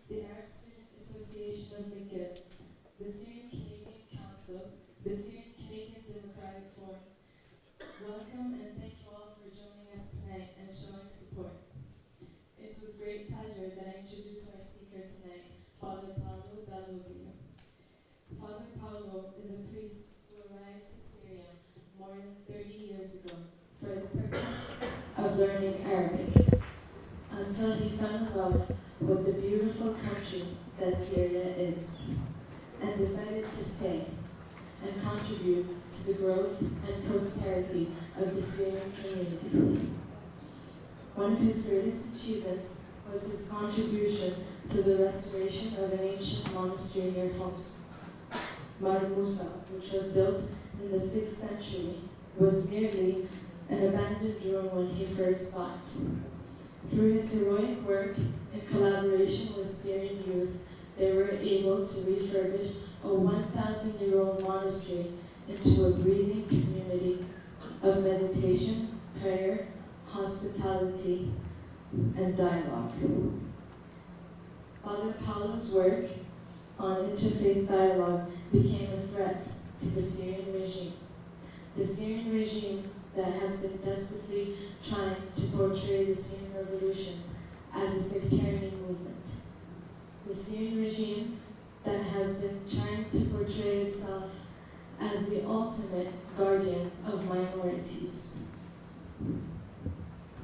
the Arab Student Association of Lincoln, the Syrian Canadian Council, the Syrian Canadian Democratic Forum. Welcome and thank you all for joining us tonight and showing support. It's with great pleasure that I introduce our speaker tonight, Father Paolo Dall'oglio. Father Paolo is a priest who arrived to Syria more than 30 years ago for the purpose of learning Arabic, until he fell in love with the beautiful country that Syria is, and decided to stay and contribute to the growth and prosperity of the Syrian community. One of his greatest achievements was his contribution to the restoration of an ancient monastery near Homs. Mar Musa, which was built in the 6th century, was merely an abandoned ruin when he first saw it. Through his heroic work in collaboration with Syrian youth, they were able to refurbish a 1,000-year-old monastery into a breathing community of meditation, prayer, hospitality, and dialogue. Father Paolo's work on interfaith dialogue became a threat to the Syrian regime. The Syrian regime that has been desperately trying to portray the Syrian revolution as a sectarian movement. The Syrian regime that has been trying to portray itself as the ultimate guardian of minorities.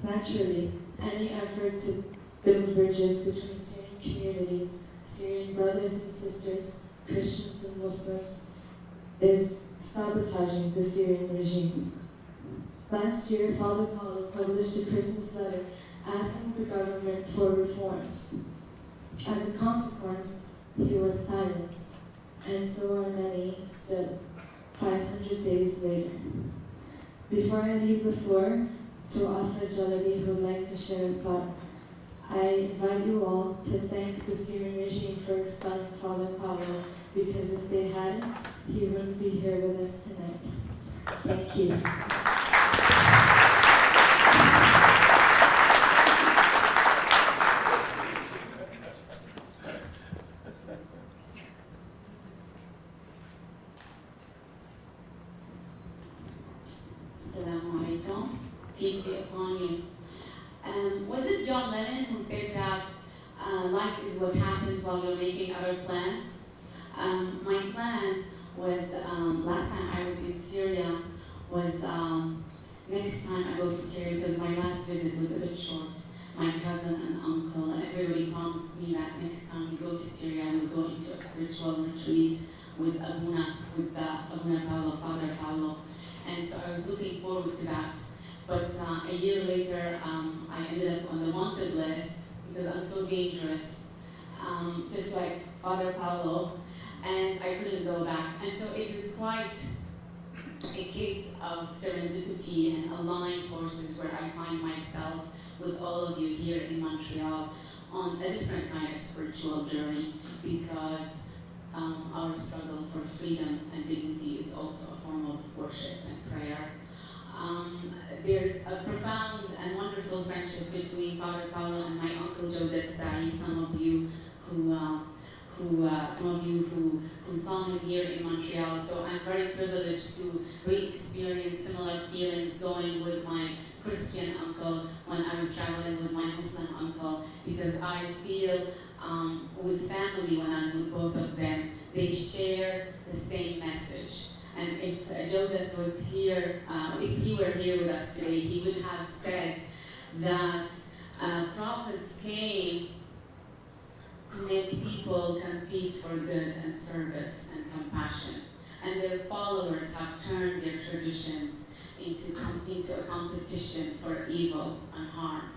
Naturally, any effort to build bridges between Syrian communities, Syrian brothers and sisters, Christians and Muslims, is sabotaging the Syrian regime. Last year, Father Paolo published a Christmas letter asking the government for reforms. As a consequence, he was silenced, and so are many still, 500 days later. Before I leave the floor to Afra Jalabi, who would like to share a thought, I invite you all to thank the Syrian regime for expelling Father Paolo, because if they hadn't, he wouldn't be here with us tonight. Thank you. Assalamu alaikum. Peace be upon you. Was it John Lennon who said that life is what happens while you're making other plans? My plan was, last time I was in Syria, was next time I go to Syria, because my last visit was a bit short. My cousin and uncle and everybody promised me that next time we go to Syria, we'll go into a spiritual retreat with Abuna Paolo, Father Paolo. And so I was looking forward to that. But a year later, I ended up on the wanted list because I'm so dangerous, just like Father Paolo, and I couldn't go back. And so it is quite a case of serendipity and aligned forces where I find myself with all of you here in Montreal on a different kind of spiritual journey, because our struggle for freedom and dignity is also a form of worship and prayer. There's a profound and wonderful friendship between Father Paolo and my uncle Jodet Saeed. Some of you who saw him here in Montreal. So I'm very privileged to re-experience similar feelings going with my Christian uncle when I was traveling with my Muslim uncle, because I feel with family when I'm with both of them, they share the same message. And if Jodet was here, if he were here with us today, he would have said that prophets came to make people compete for good and service and compassion. And their followers have turned their traditions into a competition for evil and harm.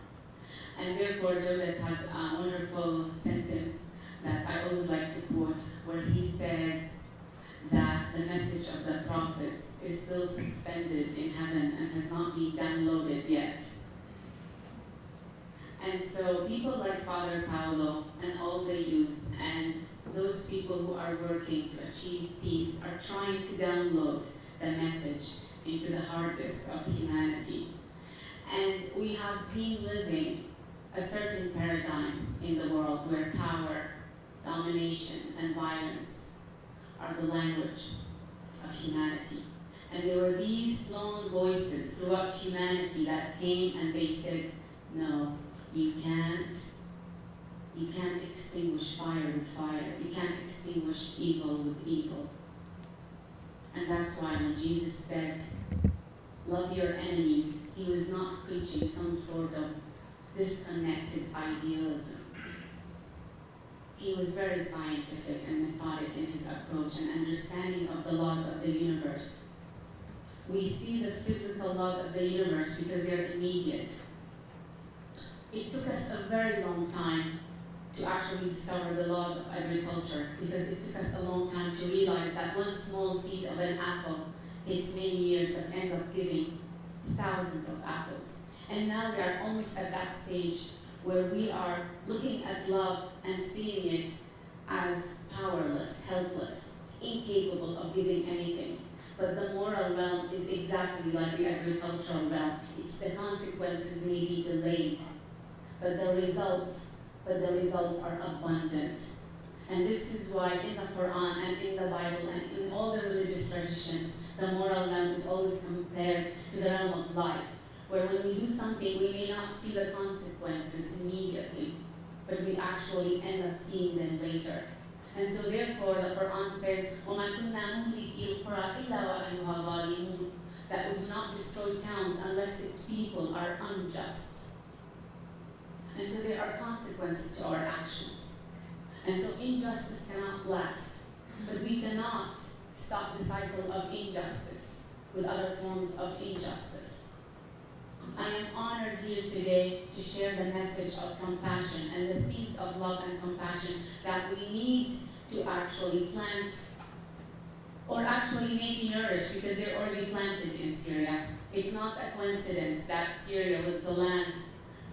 And therefore, Jodet has a wonderful sentence that I always like to quote, where he says that the message of the prophets is still suspended in heaven and has not been downloaded yet. And so people like Father Paolo and all the youth and those people who are working to achieve peace are trying to download the message into the hardest of humanity. And we have been living a certain paradigm in the world where power domination, and violence are the language of humanity. And there were these lone voices throughout humanity that came and they said, no, you can't extinguish fire with fire. You can't extinguish evil with evil. And that's why when Jesus said, love your enemies, he was not preaching some sort of disconnected idealism. He was very scientific and methodic in his approach and understanding of the laws of the universe. We see the physical laws of the universe because they're immediate. It took us a very long time to actually discover the laws of agriculture because it took us a long time to realize that one small seed of an apple takes many years but ends up giving thousands of apples. And now we are almost at that stage where we are looking at love and seeing it as powerless, helpless, incapable of giving anything. But the moral realm is exactly like the agricultural realm. It's the consequences may be delayed, but the results are abundant. And this is why in the Quran and in the Bible and in all the religious traditions, the moral realm is always compared to the realm of life, where when we do something, we may not see the consequences immediately, but we actually end up seeing them later. And so therefore, the Quran says, وَمَا كُنَّا مُهْلِكِي الْقُرَىٰ إِلَّا وَأَهْلُهَا ظَالِمُونَ, that we do not destroy towns unless its people are unjust. And so there are consequences to our actions. And so injustice cannot last, but we cannot stop the cycle of injustice with other forms of injustice. I am honored here today to share the message of compassion and the seeds of love and compassion that we need to actually plant, or actually maybe nourish, because they're already planted in Syria. It's not a coincidence that Syria was the land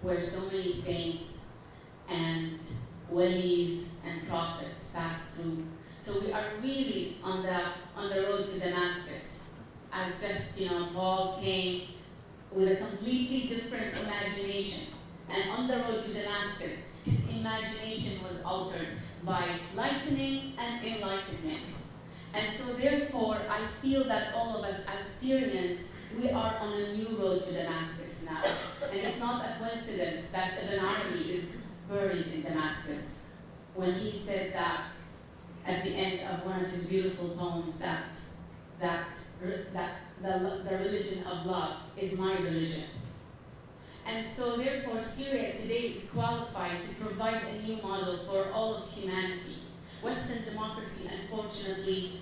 where so many saints and walis and prophets passed through. So we are really on the road to Damascus. As just, Paul came with a completely different imagination. And on the road to Damascus, his imagination was altered by lightening and enlightenment. And so therefore, I feel that all of us as Syrians, we are on a new road to Damascus now. And it's not a coincidence that Ibn Arabi is buried in Damascus when he said that at the end of one of his beautiful poems that the religion of love is my religion. And so therefore Syria today is qualified to provide a new model for all of humanity. Western democracy, unfortunately,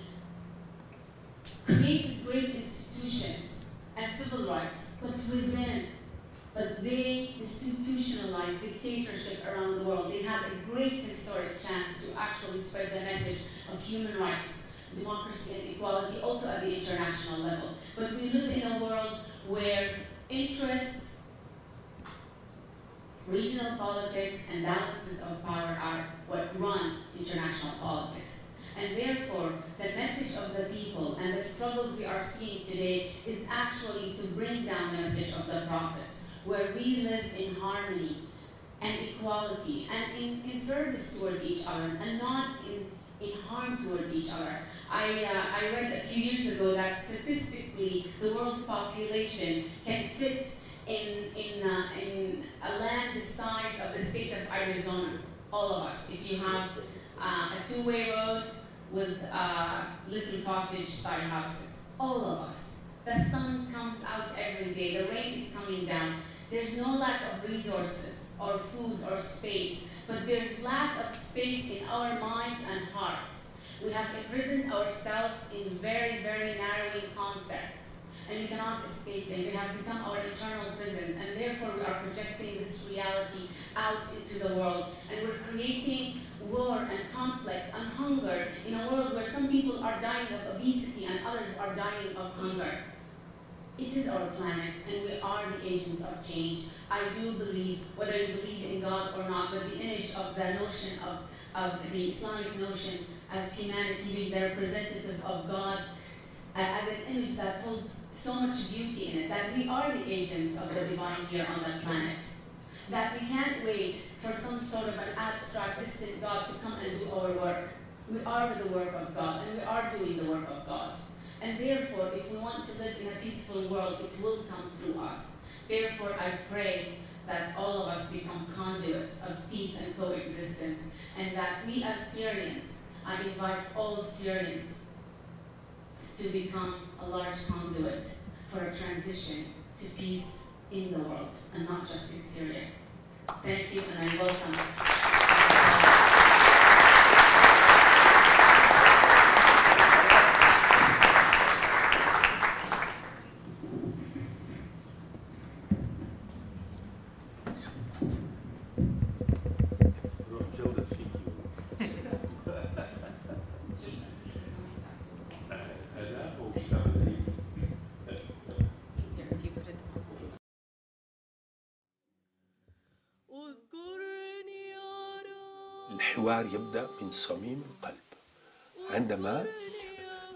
creates great institutions and civil rights, but they institutionalize dictatorship around the world. They have a great historic chance to actually spread the message of human rights, democracy and equality, also at the international level. But we live in a world where interests, regional politics, and balances of power are what run international politics. And therefore, the message of the people and the struggles we are seeing today is actually to bring down the message of the prophets, where we live in harmony and equality and in service towards each other and not in harm towards each other. I read a few years ago that statistically the world population can fit in a land the size of the state of Arizona, all of us. If you have a two-way road with little cottage-style houses, all of us. The sun comes out every day, the rain is coming down. There's no lack of resources or food or space, but there's lack of space in our minds and hearts. We have imprisoned ourselves in very, very narrowing concepts, and we cannot escape them. They have become our eternal prisons, and therefore we are projecting this reality out into the world. And we're creating war and conflict and hunger in a world where some people are dying of obesity and others are dying of hunger. It is our planet, and we are the agents of change. I do believe, whether you believe in God or not, but the image of the notion of the Islamic notion as humanity being the representative of God, as an image that holds so much beauty in it, that we are the agents of the divine here on the planet. that we can't wait for some sort of an abstract, distant God to come and do our work. We are the work of God, and we are doing the work of God. And therefore, if we want to live in a peaceful world, it will come through us. Therefore, I pray that all of us become conduits of peace and coexistence, and that we as Syrians, I invite all Syrians to become a large conduit for a transition to peace in the world, and not just in Syria. Thank you, and I welcome. الحوار يبدأ من صميم القلب عندما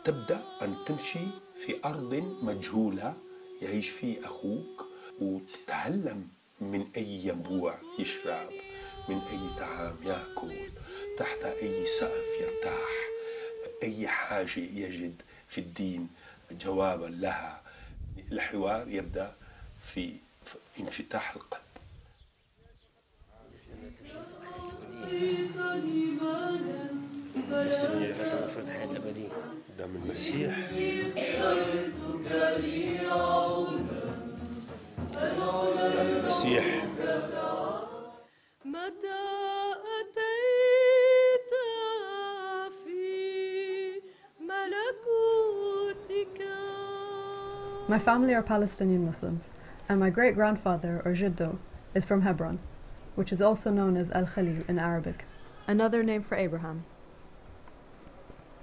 تبدأ أن تمشي في أرض مجهولة يعيش فيه أخوك وتتعلم من أي ينبوع يشرب، من أي طعام يأكل، تحت أي سقف يرتاح، أي حاجة يجد في الدين جوابا لها. الحوار يبدأ في انفتاح القلب. دم المسيح. دم المسيح. متى أتيت في ملكوتك. My family are Palestinian Muslims, and my great-grandfather, or Jiddo, is from Hebron, which is also known as Al-Khalil in Arabic, another name for Abraham.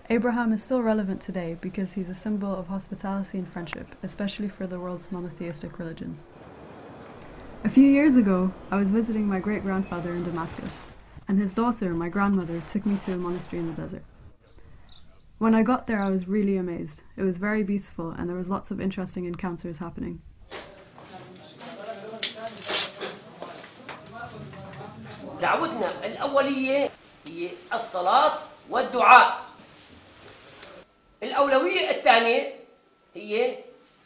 Abraham is still relevant today because he's a symbol of hospitality and friendship, especially for the world's monotheistic religions. A few years ago, I was visiting my great-grandfather in Damascus, and his daughter, my grandmother, took me to a monastery in the desert. When I got there, I was really amazed. It was very beautiful, and there was lots of interesting encounters happening. دعوتنا الأولية هي الصلاة والدعاء. الأولوية الثانية هي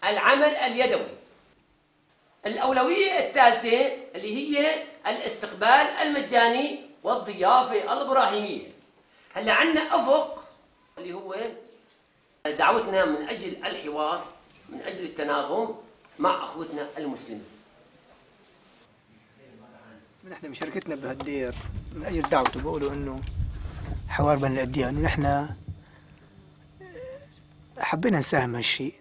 العمل اليدوي. الأولوية الثالثة اللي هي الاستقبال المجاني والضيافة الإبراهيمية. هلا عندنا أفق اللي هو دعوتنا من أجل الحوار، من أجل التناغم مع أخوتنا المسلمين. نحن مشاركتنا بهالدير من أجل دعوته، بقولوا إنه حوار بين الأديان، ونحن حبينا نساهم هالشيء.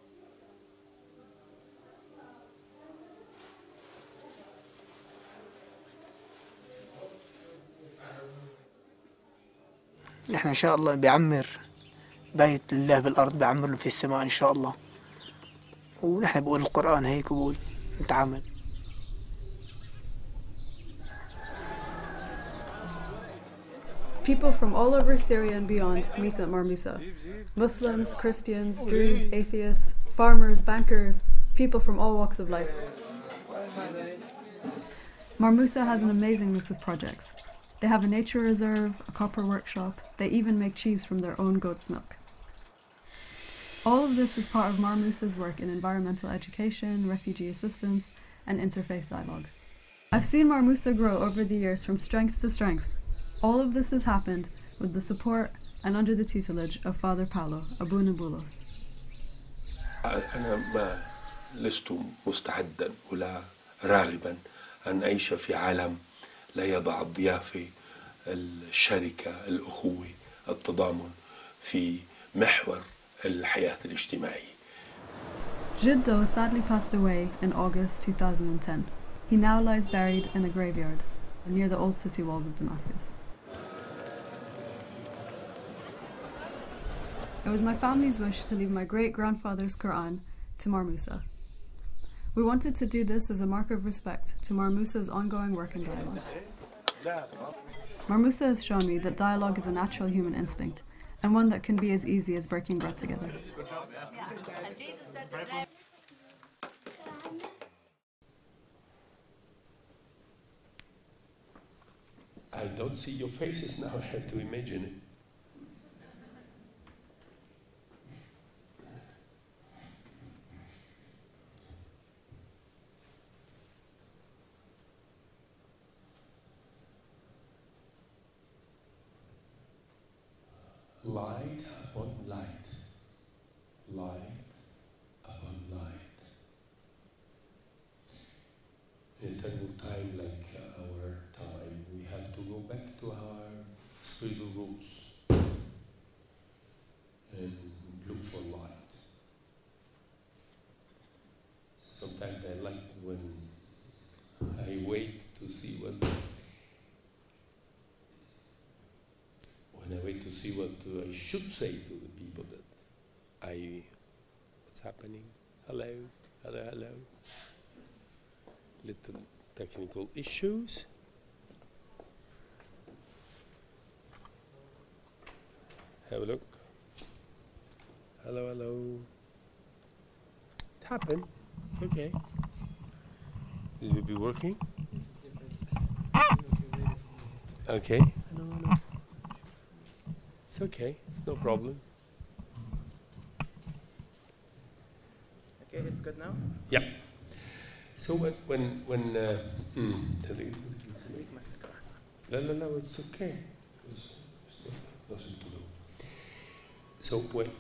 نحن إن شاء الله بيعمر بيت الله بالأرض، بيعمر له في السماء إن شاء الله. ونحن بقول القرآن هيك بقول نتعامل. People from all over Syria and beyond meet at Marmusa. Muslims, Christians, Druze, atheists, farmers, bankers, people from all walks of life. Marmusa has an amazing mix of projects. They have a nature reserve, a copper workshop, they even make cheese from their own goat's milk. All of this is part of Marmusa's work in environmental education, refugee assistance, and interfaith dialogue. I've seen Marmusa grow over the years from strength to strength. All of this has happened with the support and under the tutelage of Father Paolo, Abu Nabulos. أنا ما لست مستعدا ولا راغبا أن أعيش في عالم لا يضع الضيافة، الشركة، الأخوة، التضامن في محور الحياة الاجتماعية. Jiddo sadly passed away in August 2010. He now lies buried in a graveyard near the old city walls of Damascus. It was my family's wish to leave my great-grandfather's Quran to Marmusa. We wanted to do this as a mark of respect to Marmusa's ongoing work and dialogue. Marmusa has shown me that dialogue is a natural human instinct, and one that can be as easy as breaking bread together. I don't see your faces now, I have to imagine it. Light upon light, light upon light. In a terrible time like our time, we have to go back to our spiritual roots and look for light. Sometimes I like when I wait to see what I should say to the people that what's happening? Hello, hello, hello. Little technical issues. Have a look. Hello, hello. It happened. It's okay. This will be working. This is different. Okay. No. It's okay. It's no problem. Okay, it's good now? Yeah. So when no, it's okay. There's nothing to do. So when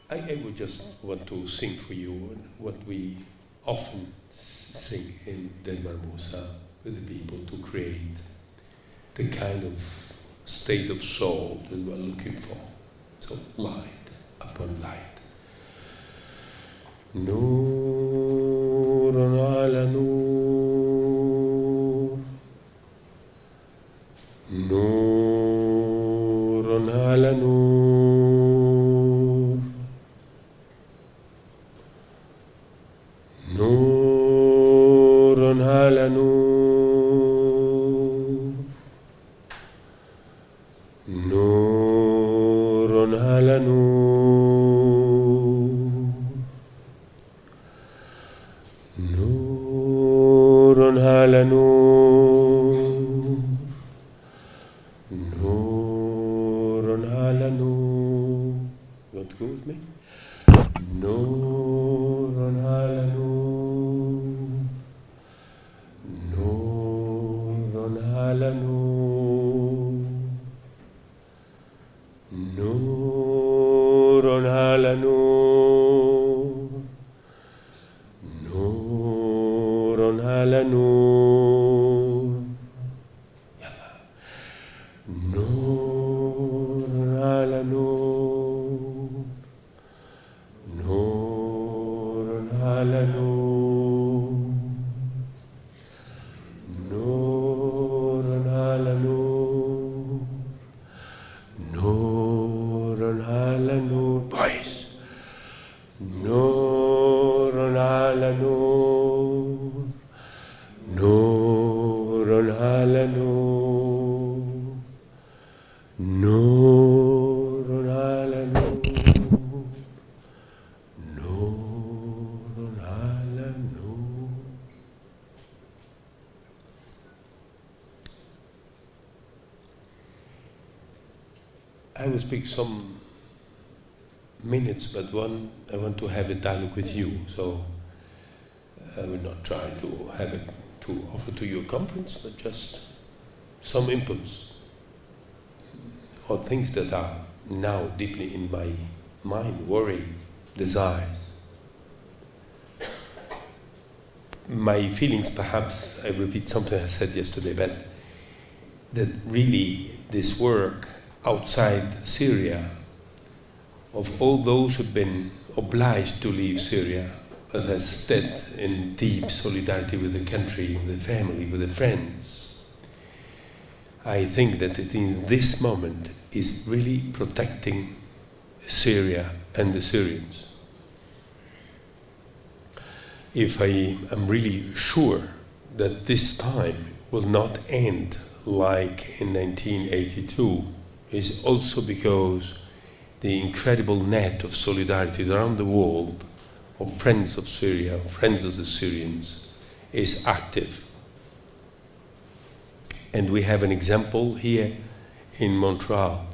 I would just want to sing for you what we often sing in Denmark Musa with the people to create the kind of state of soul that we're looking for. So light upon light. Nurun ala nur. Nurun ala nur. Nurun ala nur. نور على نور نور على نور نور على نور. You want to go with me? نور على نور نور على نور نور على نور نور على نور. يلا. نور على نور نور على نور نور على نور نور على نور. Voice. نور على نور نور على نور نور على نور نور على نور. I will speak some minutes, but one, I want to have a dialogue with you, so I will not try to have it to offer to you a conference, but just some inputs or things that are now deeply in my mind, worry, desires. My feelings, perhaps, I repeat something I said yesterday, but that really this work outside Syria, of all those who've been obliged to leave Syria, but has stood in deep solidarity with the country, with the family, with the friends, I think that it in this moment is really protecting Syria and the Syrians. If I am really sure that this time will not end like in 1982, is also because the incredible net of solidarity around the world of friends of Syria, friends of the Syrians, is active. And we have an example here in Montreal.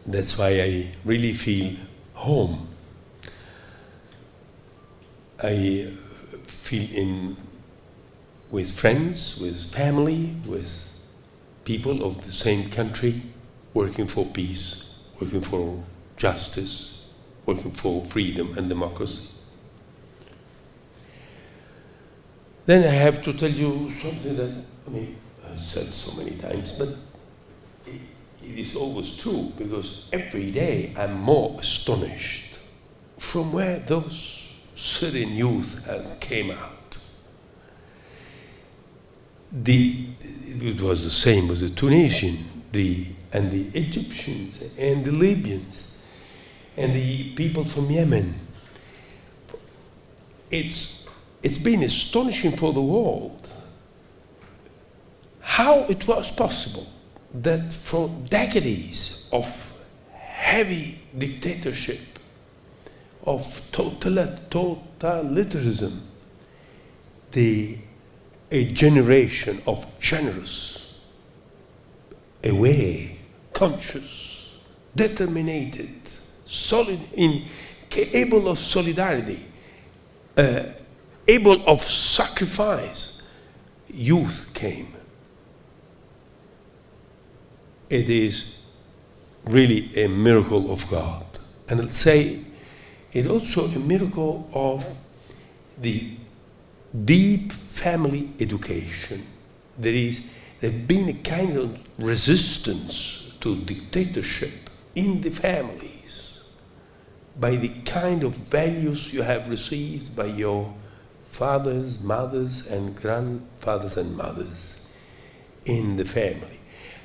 That's why I really feel home. I feel with friends, with family, with people of the same country, working for peace, working for justice, working for freedom and democracy. Then I have to tell you something that, I've said so many times, but it is always true, because every day I'm more astonished from where those Syrian youth has came out. It was the same with the Tunisian, and the Egyptians, and the Libyans, and the people from Yemen. It's been astonishing for the world how it was possible that for decades of heavy dictatorship, of totalitarianism, a generation of generous, aware, conscious, determined, able of solidarity, able of sacrifice, youth came. It is really a miracle of God. And I'll say it's also a miracle of the deep family education. There's been a kind of resistance to dictatorship in the families by the kind of values you have received by your fathers, mothers, and grandfathers and mothers in the family.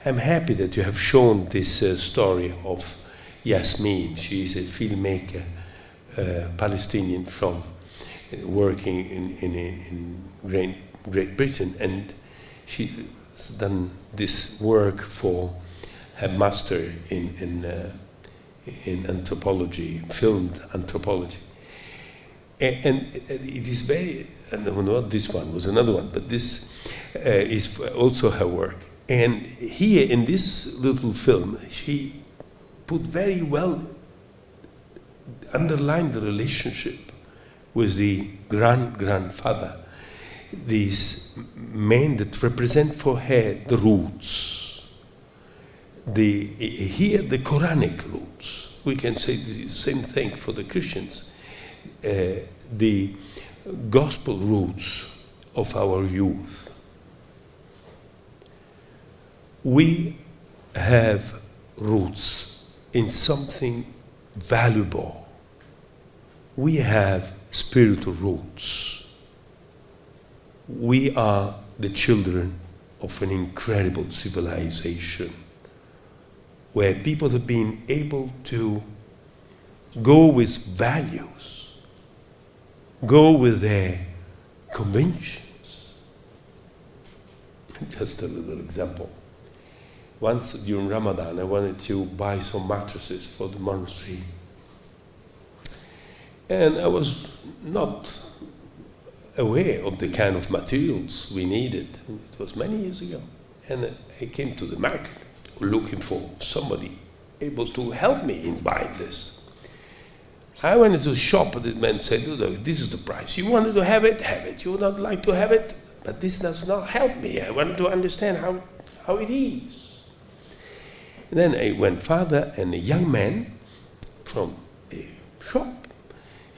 I'm happy that you have shown this story of Yasmin. She is a filmmaker, Palestinian from working in Great Britain, and she's done this work for her master in anthropology, filmed anthropology. And it is very, not this one, was another one, but this is also her work. And here in this little film, she put very well, underlined the relationship with the grandfather, these men that represent for her the roots. Here the Quranic roots. We can say the same thing for the Christians. The gospel roots of our youth. We have roots in something valuable. We have spiritual roots. We are the children of an incredible civilization where people have been able to go with values, go with their convictions. Just a little example. Once during Ramadan, I wanted to buy some mattresses for the monastery. And I was not aware of the kind of materials we needed. It was many years ago. And I came to the market looking for somebody able to help me in buying this. I went into the shop, and the man said, "Look, this is the price. You wanted to have it, have it. You would not like to have it, but this does not help me. I want to understand how it is." And then I went further, and a young man from a shop,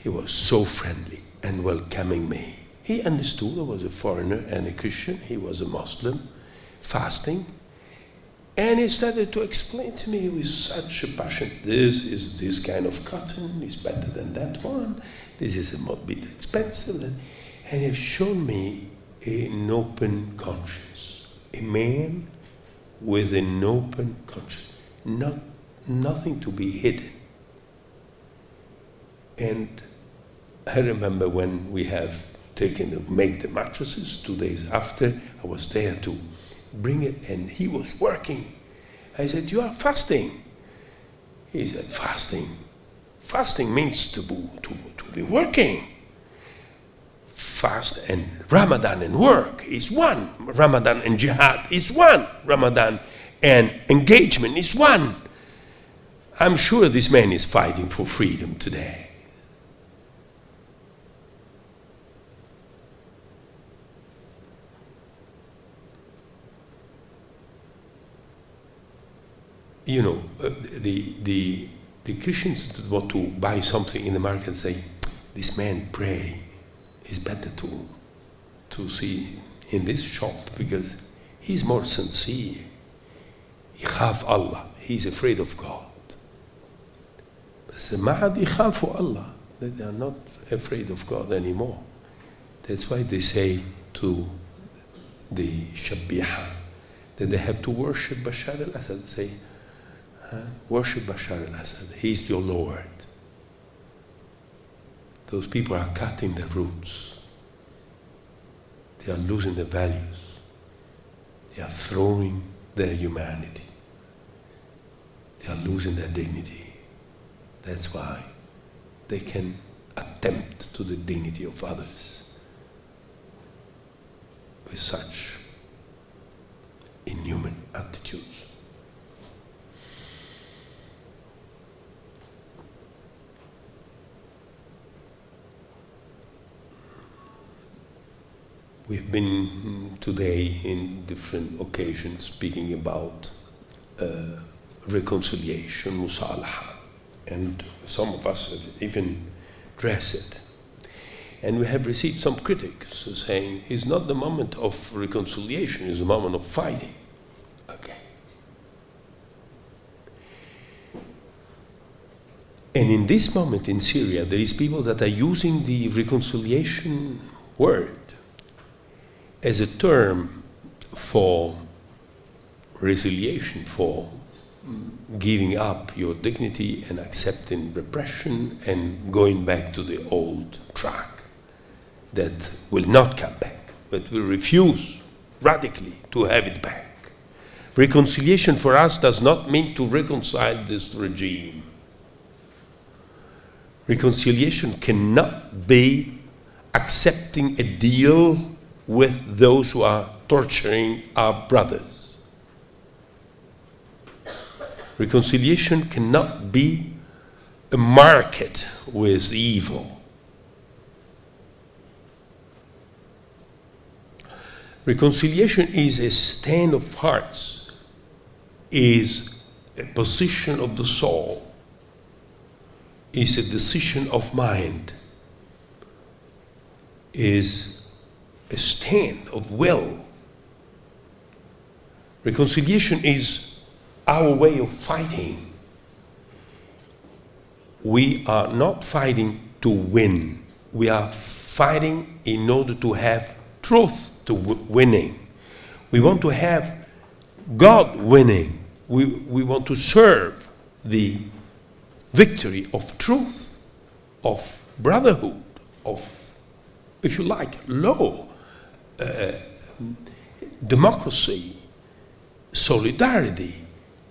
he was so friendly and welcoming me. He understood I was a foreigner and a Christian. He was a Muslim, fasting. And he started to explain to me with such a passion, this is this kind of cotton, it's better than that one, this is a bit expensive. And he's shown me an open conscience, a man with an open conscience, nothing to be hidden. And I remember when we have make the mattresses, 2 days after, I was there to bring it, and he was working. I said, "You are fasting." He said, "Fasting? Fasting means to be working. fast and Ramadan and work is one. Ramadan and jihad is one. Ramadan and engagement is one. I'm sure this man is fighting for freedom today. You know, the Christians that want to buy something in the market say, this man pray. It's better to see in this shop because he's more sincere. يخاف Allah. He's afraid of God. بس ما حد يخافوا Allah. They are not afraid of God anymore. That's why they say to the Shabiha that they have to worship Bashar al-Assad. They say, worship Bashar al-Assad. He's your Lord. Those people are cutting their roots. They are losing their values. They are throwing their humanity. They are losing their dignity. That's why they can attempt to the dignity of others with such inhuman attitudes. We've been today in different occasions speaking about reconciliation, musalaha, and some of us have even addressed it. And we have received some critics saying it's not the moment of reconciliation, it's the moment of fighting. Okay. And in this moment in Syria, there is people that are using the reconciliation word as a term for resiliation, for giving up your dignity and accepting repression and going back to the old track that will not come back, but will refuse radically to have it back. Reconciliation for us does not mean to reconcile this regime. Reconciliation cannot be accepting a deal with those who are torturing our brothers. Reconciliation cannot be a market with evil. Reconciliation is a stand of hearts, is a position of the soul, is a decision of mind, is a stand of will. Reconciliation is our way of fighting. We are not fighting to win. We are fighting in order to have truth to winning. We want to have God winning. We want to serve the victory of truth, of brotherhood, of, if you like, law, democracy, solidarity,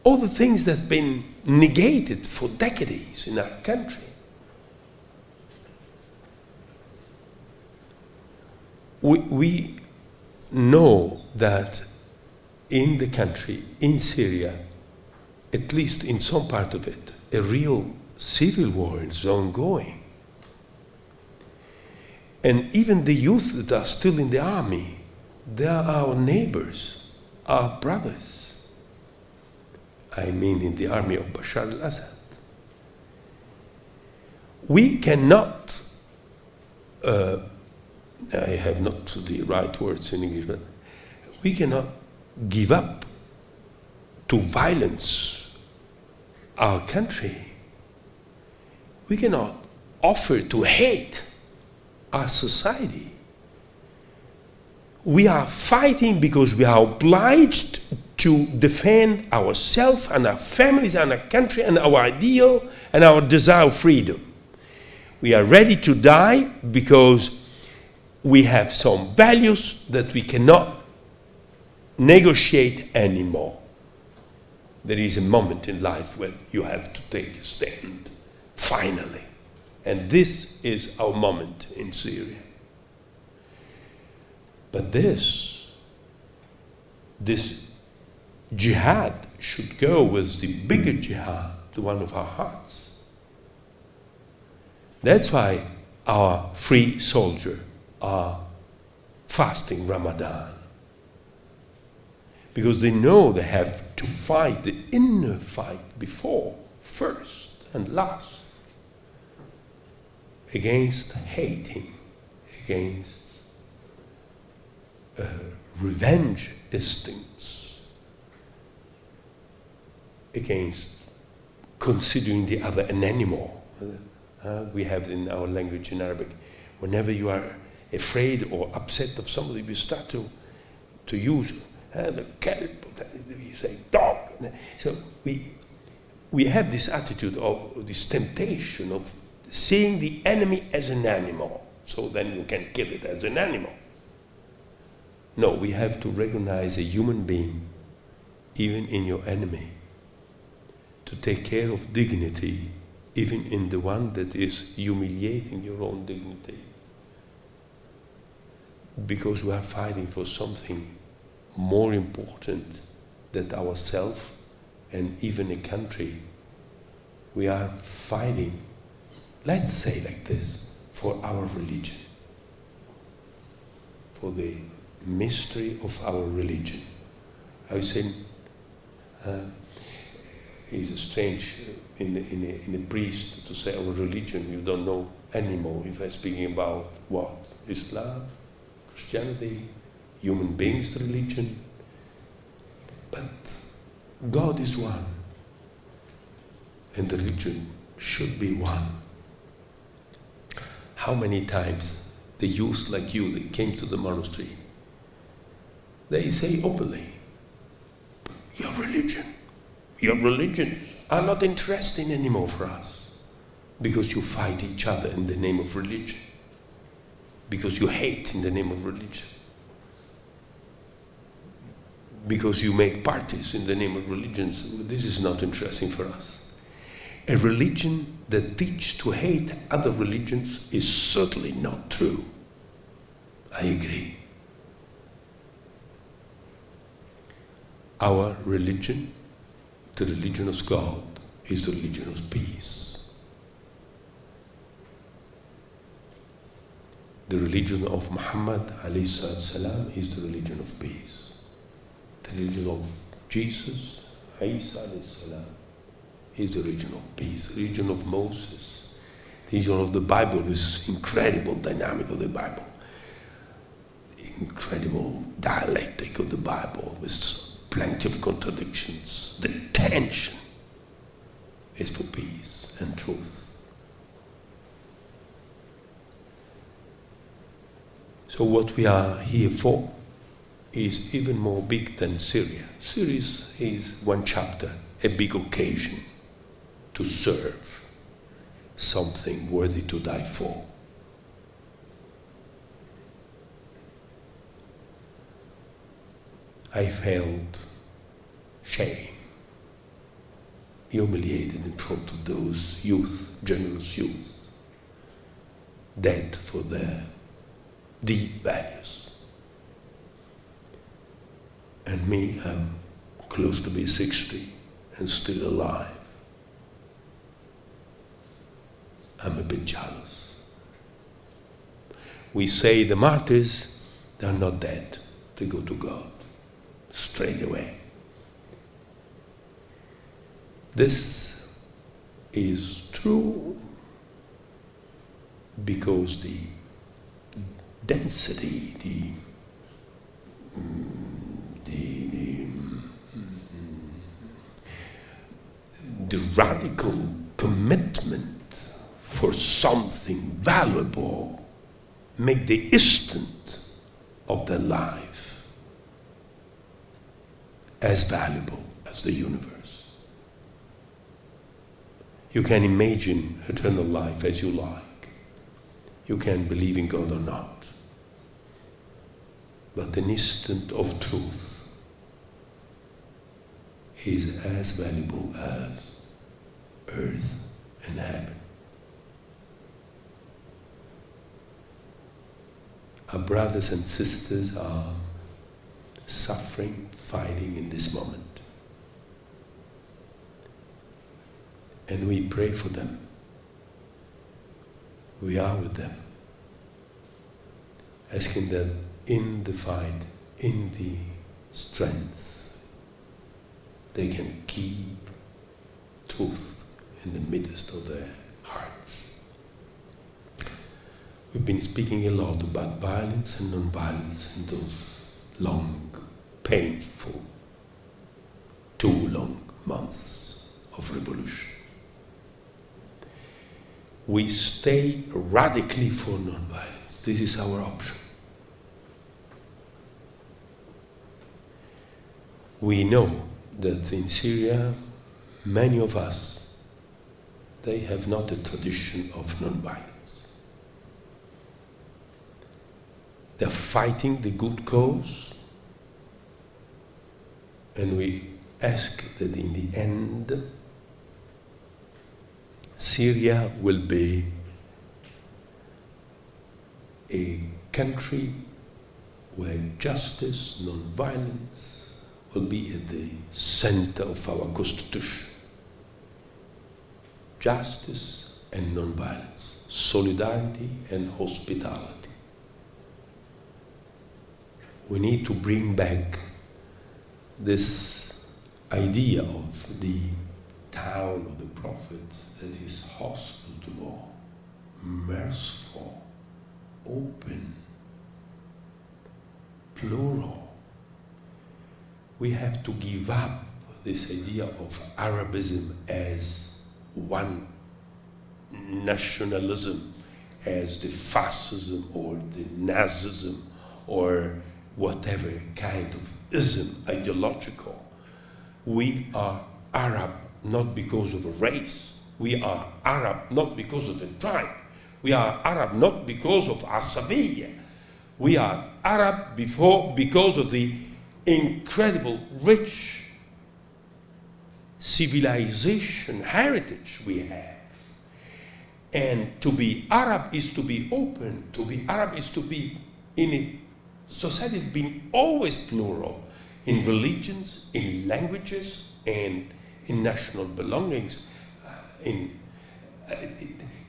all the things that's been negated for decades in our country. We know that in the country, in Syria, at least in some part of it, a real civil war is ongoing. And even the youth that are still in the army, they are our neighbors, our brothers. I mean in the army of Bashar al-Assad. We cannot, I have not the right words in English, but we cannot give up to violence our country. We cannot offer to hate our society. We are fighting because we are obliged to defend ourselves and our families and our country and our ideal and our desire of freedom. We are ready to die because we have some values that we cannot negotiate anymore. There is a moment in life when you have to take a stand, finally. And this is our moment in Syria. But this jihad should go with the bigger jihad, the one of our hearts. That's why our free soldiers are fasting Ramadan. Because they know they have to fight the inner fight before, first and last, against hating, against revenge instincts, against considering the other an animal. We have in our language in Arabic, whenever you are afraid or upset of somebody, you start to use the kelp, you say dog. So we have this attitude of this temptation of seeing the enemy as an animal, so then you can kill it as an animal. No, we have to recognize a human being, even in your enemy, to take care of dignity, even in the one that is humiliating your own dignity. Because we are fighting for something more important than ourselves and even a country. We are fighting, let's say like this, for our religion, for the mystery of our religion. I was saying, it's strange in a priest to say our religion. You don't know anymore if I'm speaking about what? Islam, Christianity, human beings' religion. But God is one, and the religion should be one. How many times the youth like you, they came to the monastery, they say openly, your religions are not interesting anymore for us, because you fight each other in the name of religion, because you hate in the name of religion, because you make parties in the name of religions. This is not interesting for us. A religion that teaches to hate other religions is certainly not true. I agree. Our religion, the religion of God, is the religion of peace. The religion of Muhammad alayhi salam is the religion of peace. The religion of Jesus, Isa alayhi salam, is the religion of peace. The religion of Moses, the religion of the Bible, is incredible dynamic of the Bible, incredible dialectic of the Bible with plenty of contradictions. The tension is for peace and truth. So what we are here for is even more big than Syria. Syria is one chapter, a big occasion to serve something worthy to die for. I felt shame, humiliated in front of those youth, generous youth, dead for their deep values. And me, I'm close to be 60 and still alive. I'm a bit jealous. We say the martyrs, they're not dead, they go to God straight away. This is true because the density, the radical commitment for something valuable make the instant of their life as valuable as the universe. You can imagine eternal life as you like. You can believe in God or not. But an instant of truth is as valuable as earth and heaven. Our brothers and sisters are suffering, fighting in this moment. And we pray for them. We are with them, asking that in the fight, in the strength, they can keep truth in the midst of their hearts. We've been speaking a lot about violence and non-violence in those long, painful, 2 long months of revolution. We stay radically for non-violence. This is our option. We know that in Syria, many of us, they have not a tradition of non-violence. They're fighting the good cause, and we ask that in the end, Syria will be a country where justice, non-violence will be at the center of our constitution. Justice and non-violence, solidarity and hospitality. We need to bring back this idea of the town of the prophet that is hospitable, merciful, open, plural. We have to give up this idea of Arabism as one nationalism, as the fascism or the Nazism or whatever kind of ism, ideological. We are Arab not because of a race. We are Arab not because of a tribe. We are Arab not because of Asabiyya. We are Arab because of the incredible, rich civilization heritage we have. And to be Arab is to be open. To be Arab is to be in a society that's been always plural in religions, in languages, and in national belongings.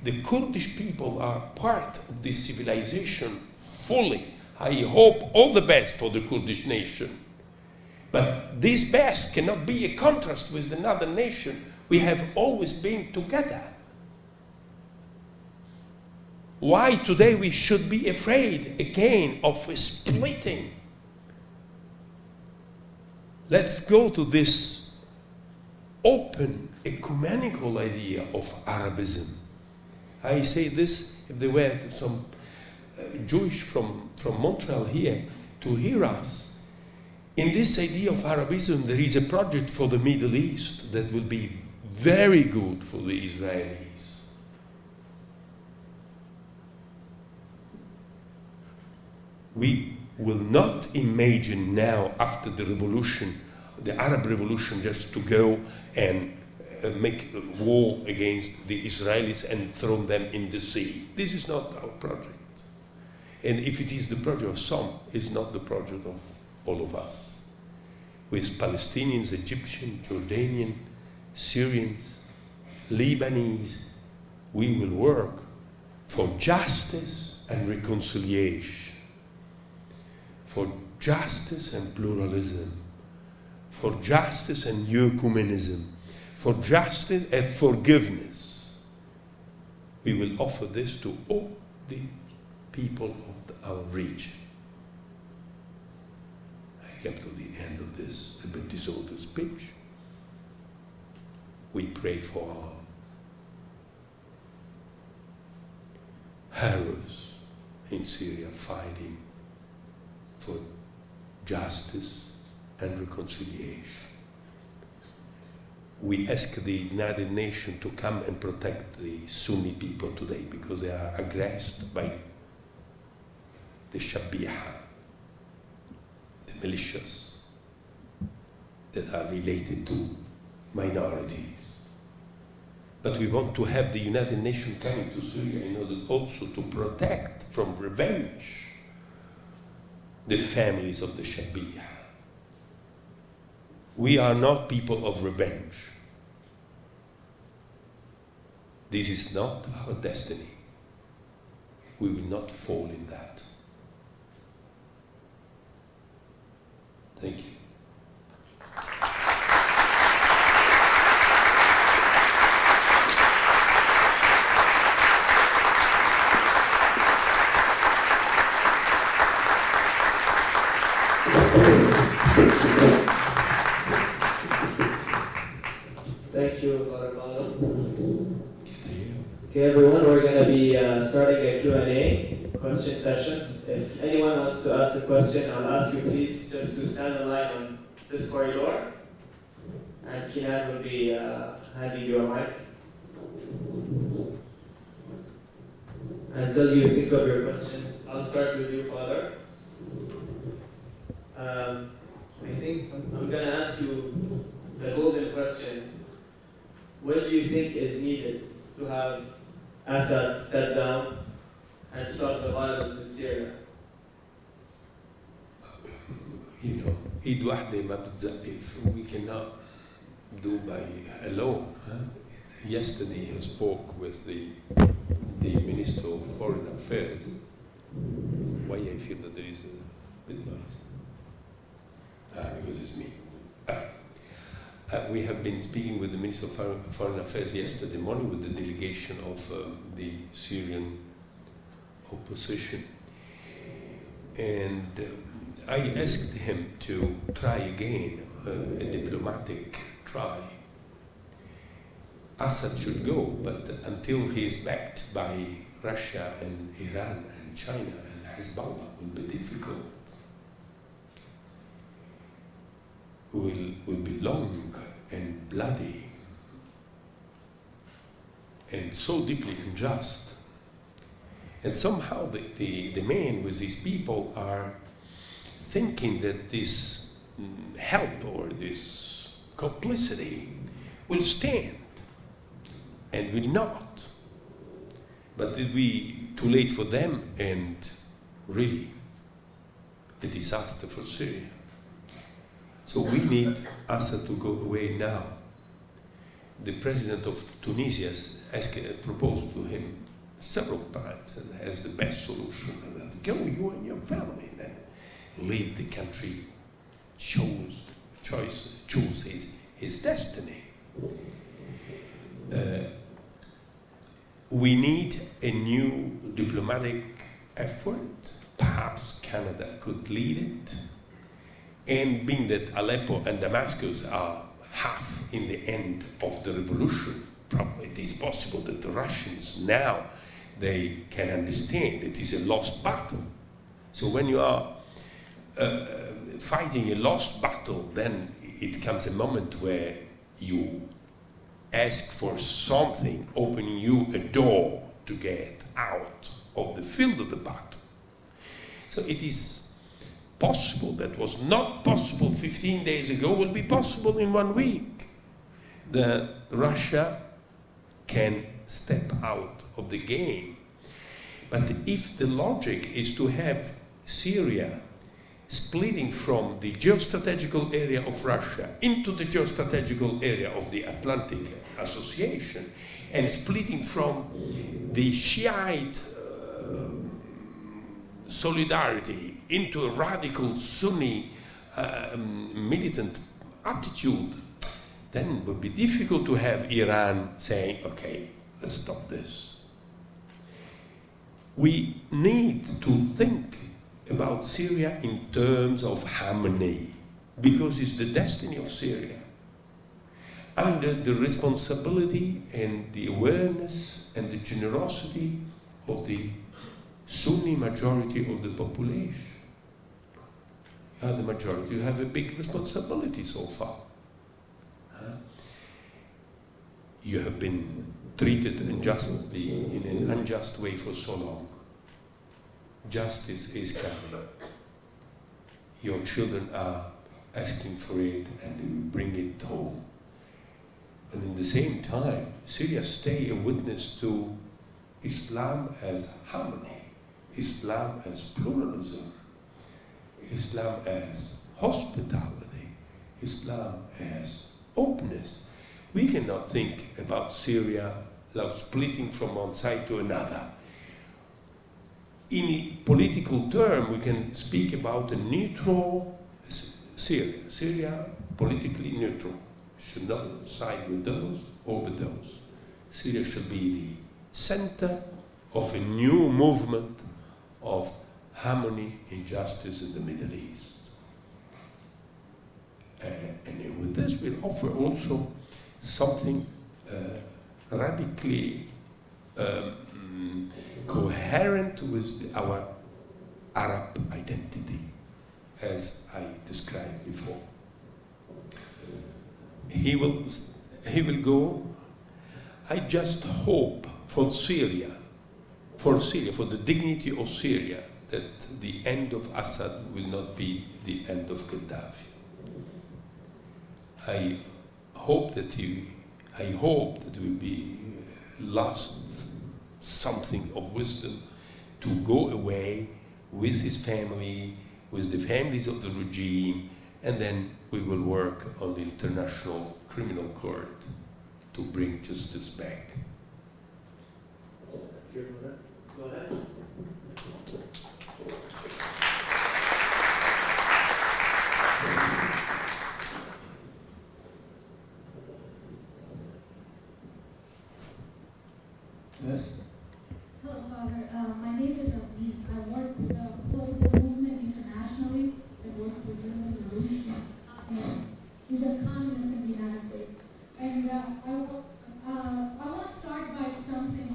The Kurdish people are part of this civilization fully. I hope all the best for the Kurdish nation. But this best cannot be a contrast with another nation. We have always been together. Why today we should be afraid again of splitting? Let's go to this open, ecumenical idea of Arabism. I say this, if there were some Jewish from Montreal here to hear us. In this idea of Arabism, there is a project for the Middle East that will be very good for the Israelis. We will not imagine now, after the revolution, the Arab revolution, just to go and make war against the Israelis and throw them in the sea. This is not our project. And if it is the project of some, it's not the project of all of us. With Palestinians, Egyptians, Jordanians, Syrians, Lebanese, we will work for justice and reconciliation, for justice and pluralism, for justice and ecumenism, for justice and forgiveness. We will offer this to all the people of our region. I came to the end of this a bit disordered speech. We pray for our heroes in Syria fighting for justice and reconciliation. We ask the United Nations to come and protect the Sunni people today because they are aggressed by the Shabiha, the militias that are related to minorities. But we want to have the United Nations coming to Syria in order also to protect from revenge the families of the Shabih. We are not people of revenge. This is not our destiny. We will not fall in that. Thank you. Thank you, Father Paolo. Okay, everyone, we're going to be starting a Q&A, question sessions. If anyone wants to ask a question, I'll ask you please just to stand in line on this corridor. And Kinan will be handing you a mic. Until you think of your questions, I'll start with you, Father. I think I'm going to ask you the golden question. What do you think is needed to have Assad step down and stop the violence in Syria? You know, إيد واحدة ما بتزقف. We cannot do by alone. Yesterday I spoke with the Minister of Foreign Affairs. Why I feel that there is a bit noise? Because it's me. We have been speaking with the Minister of Foreign Affairs yesterday morning with the delegation of the Syrian opposition. And I asked him to try again a diplomatic try. Assad should go, but until he is backed by Russia and Iran and China and Hezbollah, will be difficult. Will be long and bloody and so deeply unjust. And somehow the men with these people are thinking that this help or this complicity will stand and will not. But it will be too late for them and really a disaster for Syria. So we need Assad to go away now. The president of Tunisia proposed to him several times and has the best solution. And go, you and your family, then leave the country, choose his destiny. We need a new diplomatic effort. Perhaps Canada could lead it. And being that Aleppo and Damascus are half in the end of the revolution, probably it is possible that the Russians now, they can understand it is a lost battle. So when you are fighting a lost battle, then it comes a moment where you ask for something, opening you a door to get out of the field of the battle. So it is possible that was not possible 15 days ago will be possible in 1 week. That Russia can step out of the game. But if the logic is to have Syria splitting from the geostrategical area of Russia into the geostrategical area of the Atlantic Association and splitting from the Shiite solidarity into a radical Sunni militant attitude, then it would be difficult to have Iran saying, okay, let's stop this. We need to think about Syria in terms of harmony, because it's the destiny of Syria. Under the responsibility and the awareness and the generosity of the Sunni majority of the population. You are the majority, you have a big responsibility so far. You have been treated unjustly in an unjust way for so long. Justice is coming. Your children are asking for it and they will bring it home. And in the same time, Syria stay a witness to Islam as harmony, Islam as pluralism, Islam as hospitality, Islam as openness. We cannot think about Syria like splitting from one side to another. In a political term, we can speak about a neutral Syria. Syria, politically neutral, should not side with those or with those. Syria should be the center of a new movement of harmony and justice in the Middle East. And with this, we'll offer also something radically coherent with our Arab identity, as I described before. He will go. I just hope for Syria, for the dignity of Syria, that the end of Assad will not be the end of Gaddafi. I hope that will be lost something of wisdom to go away with his family, with the families of the regime, and then we will work on the International Criminal Court to bring justice back. Go ahead. Yes. Hello, Father. My name is Abhi. I work with the political movement internationally that works with women in revolution. He's an economist in the United States. And I want to start by something,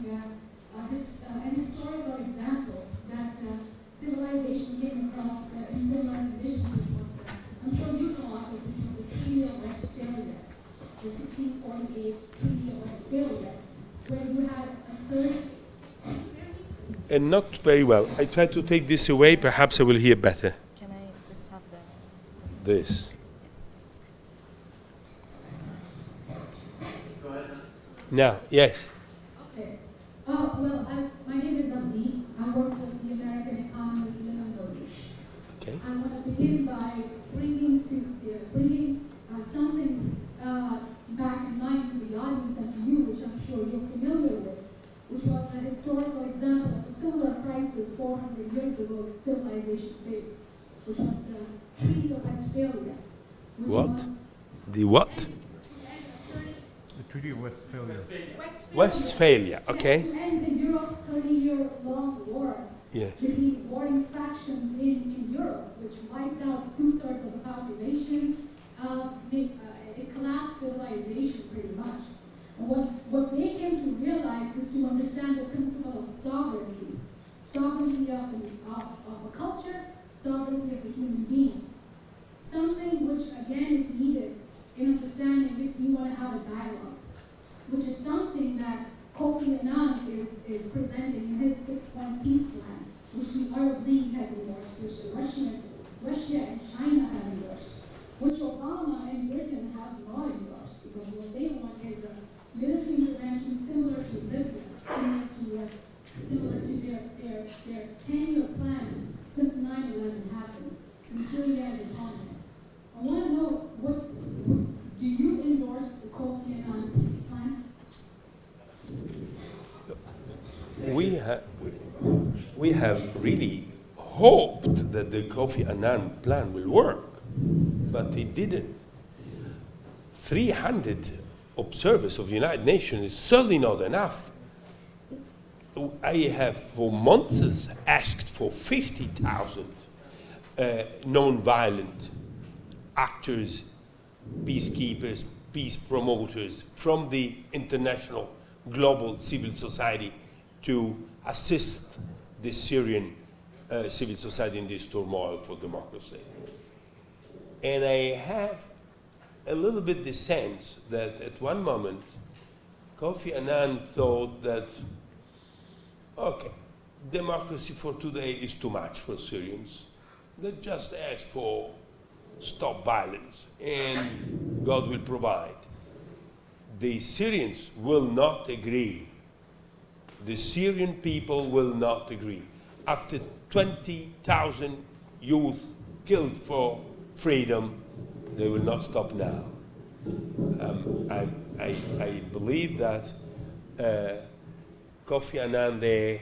an historical example that civilization came across in similar conditions. It was, I'm sure you know of it, which was the Treaty of Westphalia, the 1648 Treaty of Westphalia, where you had a third. And not very well. I try to take this away, perhaps I will hear better. Can I just have This. Yes, please. Go ahead. Now, yes. Okay. Well, my name is Abhi. I work with the American economist Lyndon Jones. Okay. I want to begin by bringing something back in mind to the audience and to you, which I'm sure you're familiar with, which was a historical example of a similar crisis 400 years ago civilization faced, which was the Treaty of Westphalia. What? The what? The Treaty of Westphalia. Westphalia, okay. To end Europe's 30-year-long war between warring factions in Europe, which wiped out 2/3 of the population. It collapsed civilization pretty much. And what they came to realize is to understand the principle of sovereignty. Sovereignty of a culture, sovereignty of a human being. Something which, again, is needed in understanding if we want to have a dialogue, which is something that Kofi Annan is presenting in his 6-point peace plan, which the Arab League has endorsed, which Russia and China have endorsed, which Obama and Britain have not endorsed, because what they want is a military intervention similar to Libya, similar to their 10-year plan since 9/11 happened, since Syria as a continent. I want to know, do you endorse the Kofi Annan peace plan? We have really hoped that the Kofi Annan plan will work, but it didn't. 300 observers of the United Nations is certainly not enough. I have for months asked for 50,000 non-violent actors, peacekeepers, peace promoters from the international global civil society to assist the Syrian civil society in this turmoil for democracy. And I have a little bit the sense that at one moment Kofi Annan thought that, okay, democracy for today is too much for Syrians. They just ask for stop violence and God will provide. The Syrians will not agree. The Syrian people will not agree. After 20,000 youth killed for freedom, they will not stop now. I believe that Kofi Annan there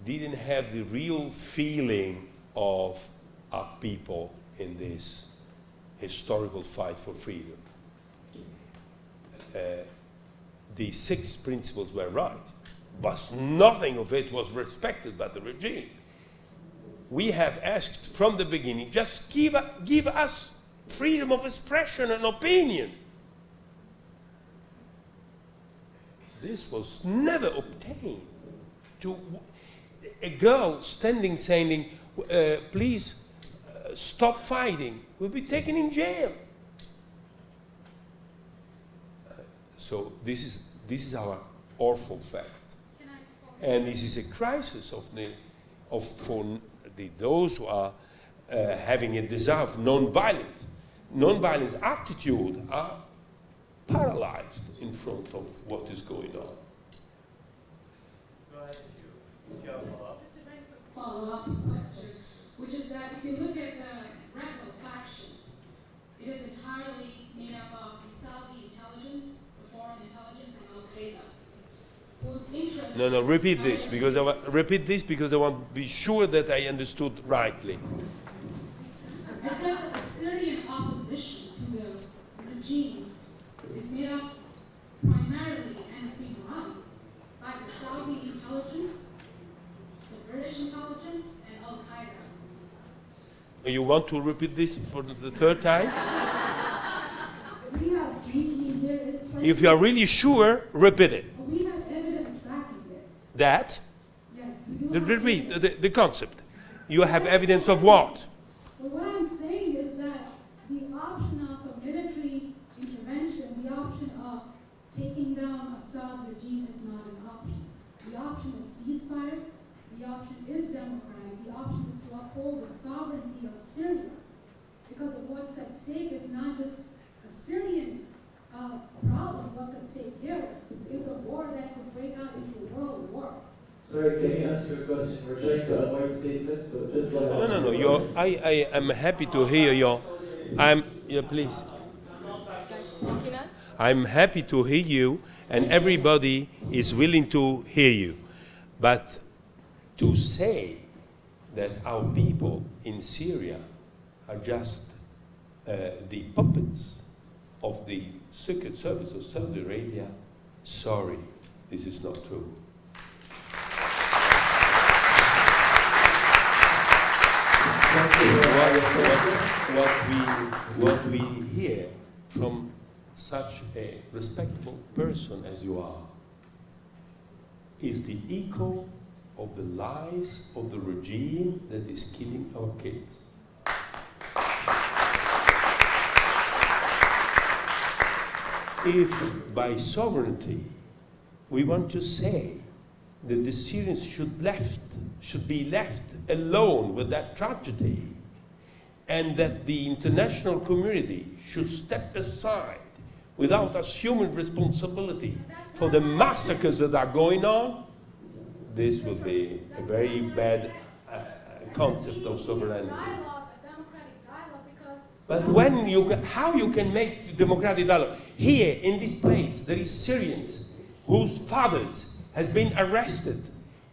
didn't have the real feeling of our people in this historical fight for freedom. The 6 principles were right, but nothing of it was respected by the regime. We have asked from the beginning, just give us freedom of expression and opinion. This was never obtained. A girl standing saying, please stop fighting, will be taken in jail. So this is our awful fact. And this is a crisis for those who are having a desire of non-violent attitude are paralyzed in front of what is going on. Go ahead if you have a follow-up. Just a very quick follow-up question, which is that if you look at the rebel faction, it is entirely made up of the Saudi intelligence, the foreign intelligence, and Al-Qaeda, whose interest No, repeat this because I want to be sure that I understood rightly. I said that the Syrian opposition to the regime is made up primarily and is being run by the Saudi intelligence, the British intelligence, and Al-Qaeda. You want to repeat this for the 3rd time? We have there is If you are really sure, repeat it. we have evidence backing it. That? Yes, we do have Repeat the concept. You have evidence of what? Well, what I'm saying is that the option of a military intervention, the option of taking down Assad regime is not an option. The option is ceasefire. The option is democratic. The option is to uphold the sovereignty of Syria. Because of what's at stake is not just a Syrian problem. What's at stake here is a war that could break out into a world war. Sorry, can you ask your question? We're trying to avoid statements, so just go ahead. No. I am happy to hear your. Please. I'm happy to hear you, and everybody is willing to hear you. But to say that our people in Syria are just the puppets of the Secret Service of Saudi Arabia, sorry, this is not true. What we hear from such a respectable person as you are is the echo of the lies of the regime that is killing our kids. If by sovereignty we want to say that the Syrians should be left alone with that tragedy, and that the international community should step aside without assuming responsibility for the massacres that are going on, this will be a very bad concept of sovereignty. But how you can make democratic dialogue? Here in this place there is Syrians whose fathers has been arrested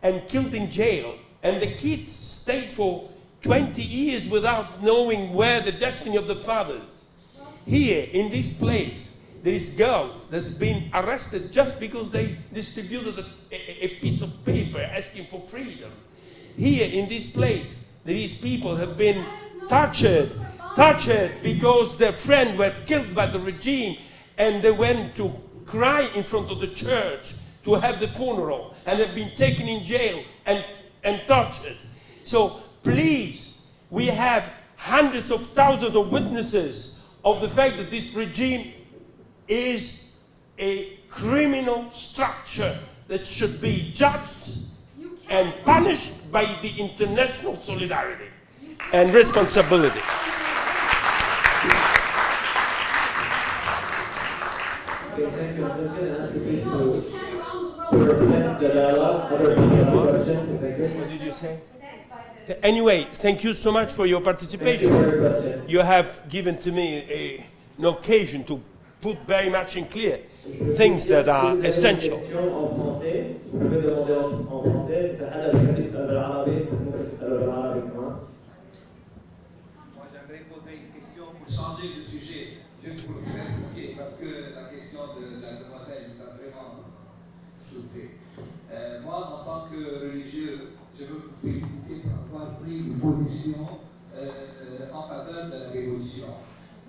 and killed in jail, and the kids stayed for 20 years without knowing where the destiny of the fathers. Here in this place there is girls that have been arrested just because they distributed a piece of paper asking for freedom. Here in this place there is people who have been tortured because their friends were killed by the regime, and they went to cry in front of the church to have the funeral, and have been taken in jail and tortured. So please, we have hundreds of thousands of witnesses of the fact that this regime is a criminal structure that should be judged and punished by the international solidarity and responsibility. Okay, thank you. I'm just going to ask you please to respect the dialogue. Other people have questions. Thank you. What did you say? Anyway, thank you so much for your participation. You have given to me an occasion to put very much in clear things that are essential. Changer de sujet, juste pour clarifier, parce que la question de la demoiselle nous a vraiment soulevé. Moi, en tant que religieux, je veux vous féliciter pour avoir pris une position en faveur de la révolution.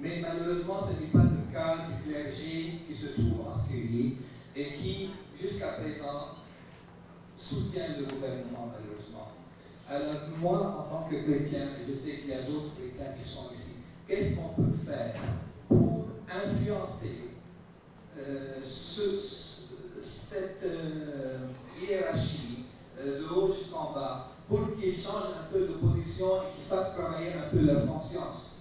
Mais malheureusement, ce n'est pas le cas du clergé qui se trouve en Syrie et qui, jusqu'à présent, soutient le gouvernement, malheureusement. Alors, moi, en tant que chrétien, et je sais qu'il y a d'autres chrétiens qui sont ici, qu'est-ce qu'on peut faire pour influencer cette hiérarchie de haut jusqu'en bas, pour qu'ils changent un peu de position et qu'ils fassent travailler un peu leur conscience?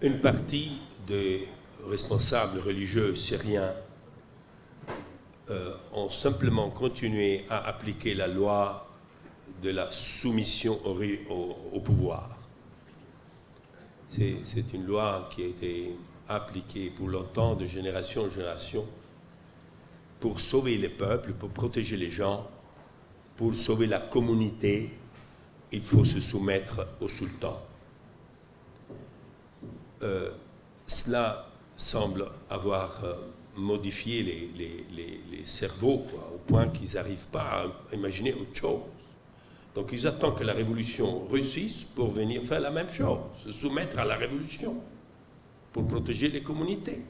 Une partie des responsables religieux syriens ont simplement continué à appliquer la loi de la soumission au pouvoir. C'est une loi qui a été appliquée pour longtemps, de génération en génération, pour sauver les peuples, pour protéger les gens, pour sauver la communauté. Il faut se soumettre au sultan. Cela semble avoir modifié les cerveaux, quoi, au point qu'ils n'arrivent pas à imaginer autre chose. Donc ils attendent que la révolution réussisse pour venir faire la même chose, se soumettre à la révolution, pour protéger les communautés.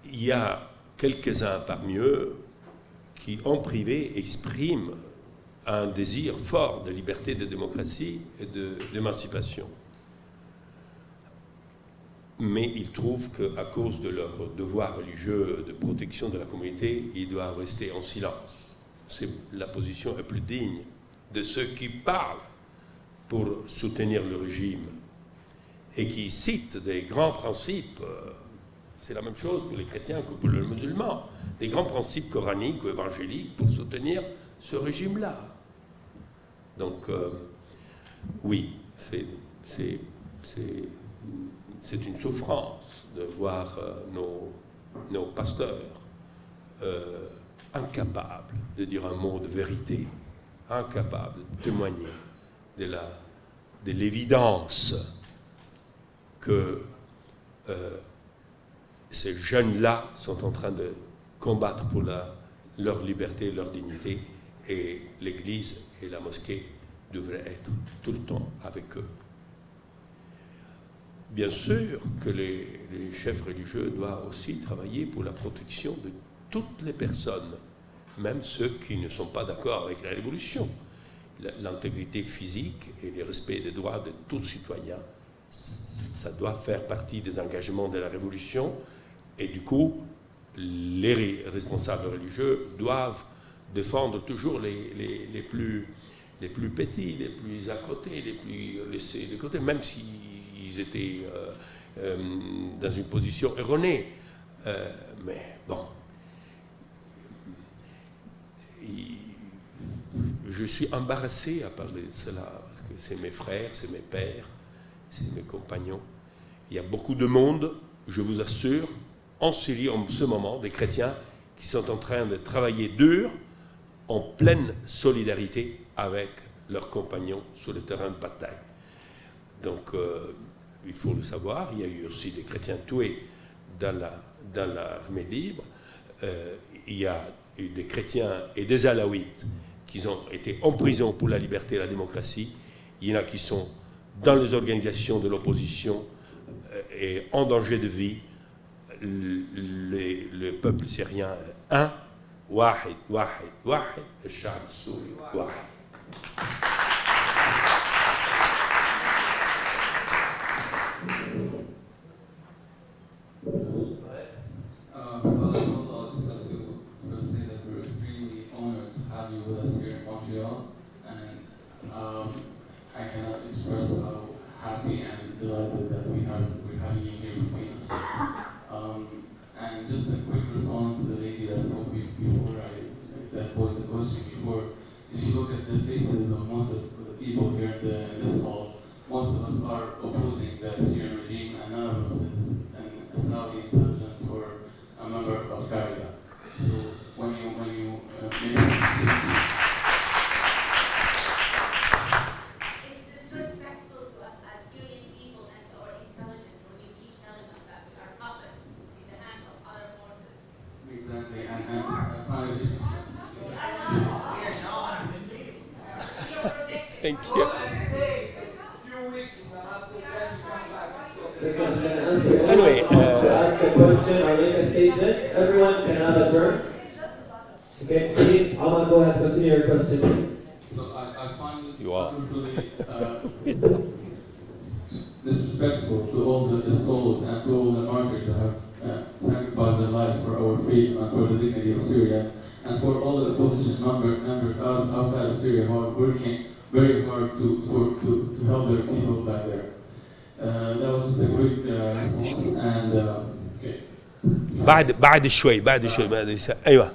Il y a quelques-uns parmi eux qui, en privé, expriment un désir fort de liberté, de démocratie et d'émancipation. Mais ils trouvent qu'à cause de leur devoir religieux de protection de la communauté, ils doivent rester en silence. La position est plus digne de ceux qui parlent pour soutenir le régime et qui citent des grands principes. C'est la même chose pour les chrétiens que pour les musulmans. Des grands principes coraniques ou évangéliques pour soutenir ce régime-là. Donc, oui, c'est une souffrance de voir nos pasteurs incapables de dire un mot de vérité, incapables de témoigner de l'évidence que ces jeunes-là sont en train de combattre pour leur liberté, leur dignité, et l'Église et la mosquée devraient être tout le temps avec eux. Bien sûr que les chefs religieux doivent aussi travailler pour la protection de toutes les personnes, même ceux qui ne sont pas d'accord avec la révolution. L'intégrité physique et le respect des droits de tout citoyen, ça doit faire partie des engagements de la révolution, et du coup, les responsables religieux doivent défendre toujours les plus petits, les plus à côté, les plus laissés de côté, même s'ils étaient dans une position erronée. Mais bon, je suis embarrassé à parler de cela, parce que c'est mes frères, c'est mes pères, c'est mes compagnons. Il y a beaucoup de monde, je vous assure, en Syrie en ce moment, des chrétiens qui sont en train de travailler dur, en pleine solidarité avec leurs compagnons sur le terrain de bataille. Donc, il faut le savoir, il y a eu aussi des chrétiens tués dans l'armée libre. Il y a eu des chrétiens et des alaouites qui ont été en prison pour la liberté et la démocratie. Il y en a qui sont dans les organisations de l'opposition et en danger de vie. Le peuple syrien est un. واحد واحد واحد الشعب السوري واحد. I'll just like to first say that we're extremely honored to have you with us here in Montreal, and I cannot express how happy and delighted that we're having you here between us. And just a quick response to the lady that spoke before that posed the question before. If you look at the faces of most of the people here in this hall, most of us are opposing the Syrian regime, and none of us is a Saudi intelligent or a member of Al Qaeda. So when you it's disrespectful to us as Syrian people and to our intelligence when you keep telling us that we are puppets in the hands of other forces. Exactly, and I find it. Thank you. Anyway, to ask a question or make a statement, everyone can have a turn. Okay, please, Omar, go ahead, continue your question, please. So I find it You are. utterly disrespectful to all the souls and to all the martyrs that have sacrificed their lives for our freedom and for the dignity of Syria, and for all the opposition members outside of Syria who are working very hard to help their people back there. That was just a quick response, and okay. بعد شوي ايوه.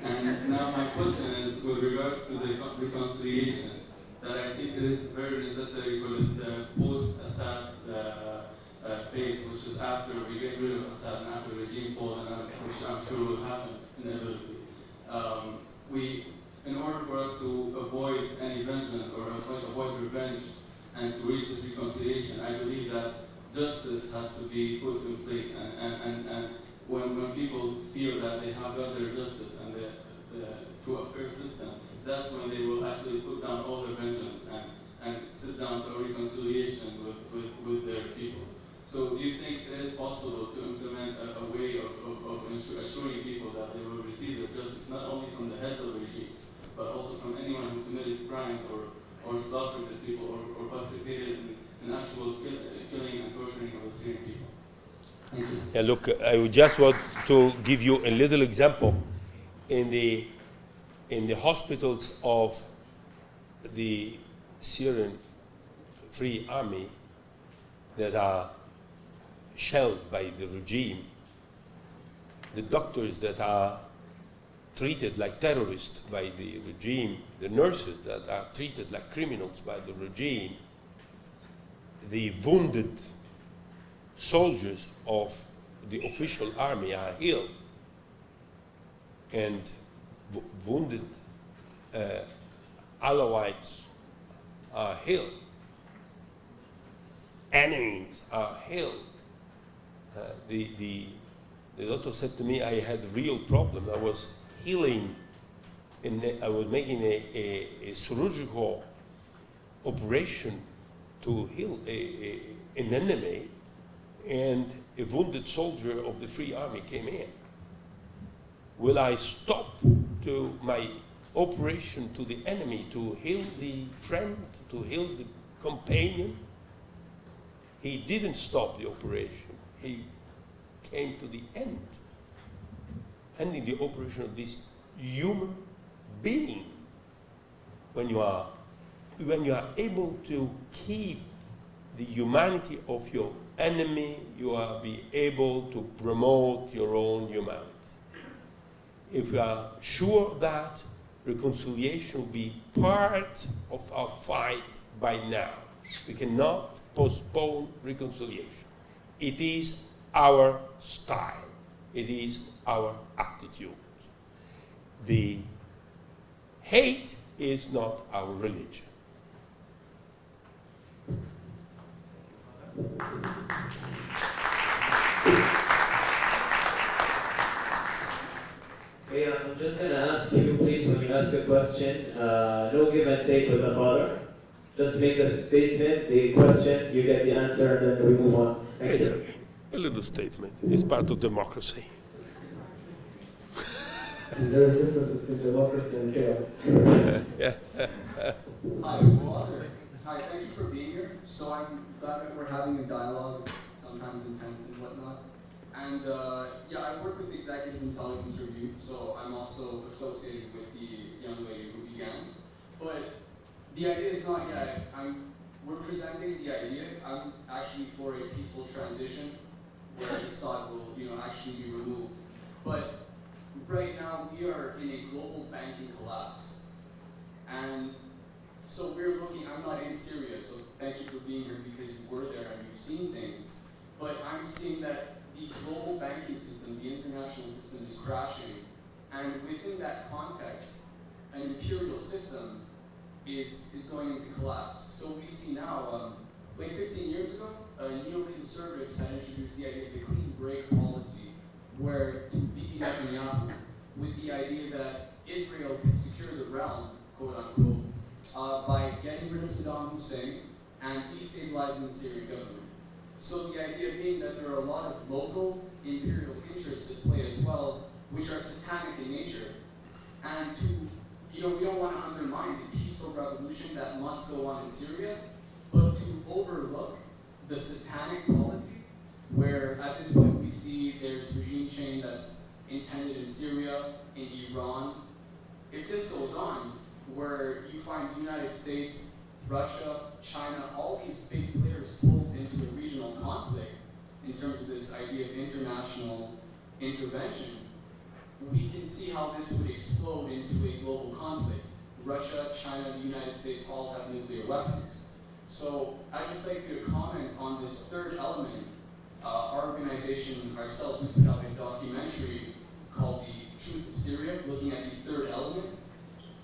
And now my question is with regards to the reconciliation, that I think it is very necessary for the post-Assad phase, which is after we get rid of Assad and after the regime falls, and which I'm sure will happen inevitably. In order for us to avoid any vengeance or avoid revenge and to reach this reconciliation, I believe that justice has to be put in place, and when people feel that they have got their justice and through a fair system, that's when they will actually put down all their vengeance and sit down to a reconciliation with their people. So do you think it is possible to implement a way of assuring people that they will receive their justice, not only from the heads of the regime, but also from anyone who committed crimes or slaughtered the people or participated in actual killing and torturing of the Syrian people? Thank you. Yeah, look, I would just want to give you a little example. In the hospitals of the Syrian Free Army that are shelled by the regime, the doctors that are treated like terrorists by the regime, the nurses that are treated like criminals by the regime, the wounded soldiers of the official army are healed, and wounded Alawites are healed, enemies are healed. The doctor said to me, I had a real problem. I was healing, I was making a surgical operation to heal an enemy, and a wounded soldier of the Free Army came in. Will I stop to my operation to the enemy to heal the friend, to heal the companion? He didn't stop the operation. He came to the end, ending the operation of this human being. When you are able to keep the humanity of your enemy, you are be able to promote your own humanity. If we are sure that reconciliation will be part of our fight by now, we cannot postpone reconciliation. It is our style. It is our attitude. The hate is not our religion. Okay, I'm just going to ask you, please, when you ask a question, no give and take with the father. Just make a statement, the question, you get the answer, and then we move on. Thank you. A little statement. It's part of democracy. There is a difference between democracy and chaos. Yeah. Hi, everyone. Hi, thank you for being here. So I'm glad that we're having a dialogue, sometimes intense and whatnot. And yeah, I work with the Executive Intelligence Review, so I'm also associated with the young lady who began. But the idea is not yet. We're presenting the idea. I'm actually for a peaceful transition where Assad will, actually be removed. But right now we are in a global banking collapse, and so we're looking. I'm not in Syria, so thank you for being here because you were there and you've seen things. But I'm seeing that the global banking system, the international system, is crashing, and within that context, an imperial system is going into collapse. So we see now, like 15 years ago, neoconservatives had introduced the idea of the clean break policy, where to beat Netanyahu with the idea that Israel could secure the realm, quote unquote, by getting rid of Saddam Hussein and destabilizing the Syrian government. So the idea being that there are a lot of local imperial interests at play as well, which are satanic in nature, and we don't want to undermine the peaceful revolution that must go on in Syria, but to overlook the satanic policy, where at this point we see there's regime change that's intended in Syria, in Iran. If this goes on, where you find the United States, Russia, China, all these big players pulled into a regional conflict in terms of this idea of international intervention, we can see how this would explode into a global conflict. Russia, China, the United States all have nuclear weapons. So I'd just like to comment on this third element. Our organization, ourselves, we put up a documentary called The Truth of Syria, looking at the third element,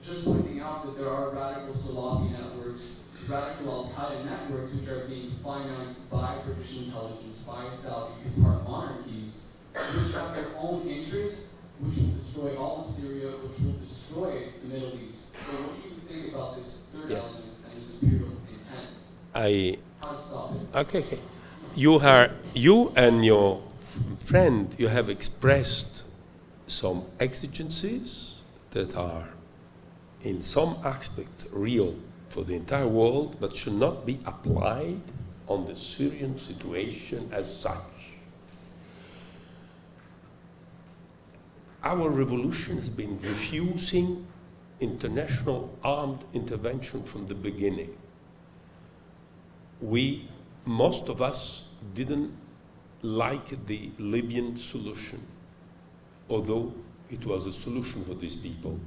just pointing out that there are radical Salafi networks, radical Al-Qaeda networks, which are being financed by British intelligence, by Saudi, Qatar monarchies, which have their own interests, which will destroy all of Syria, which will destroy the Middle East. So what do you think about this third element and this imperial intent? How to stop it? Okay. You and your friend, you have expressed some exigencies that are in some aspects real for the entire world, but should not be applied on the Syrian situation as such. Our revolution has been refusing international armed intervention from the beginning. Most of us didn't like the Libyan solution, although it was a solution for these people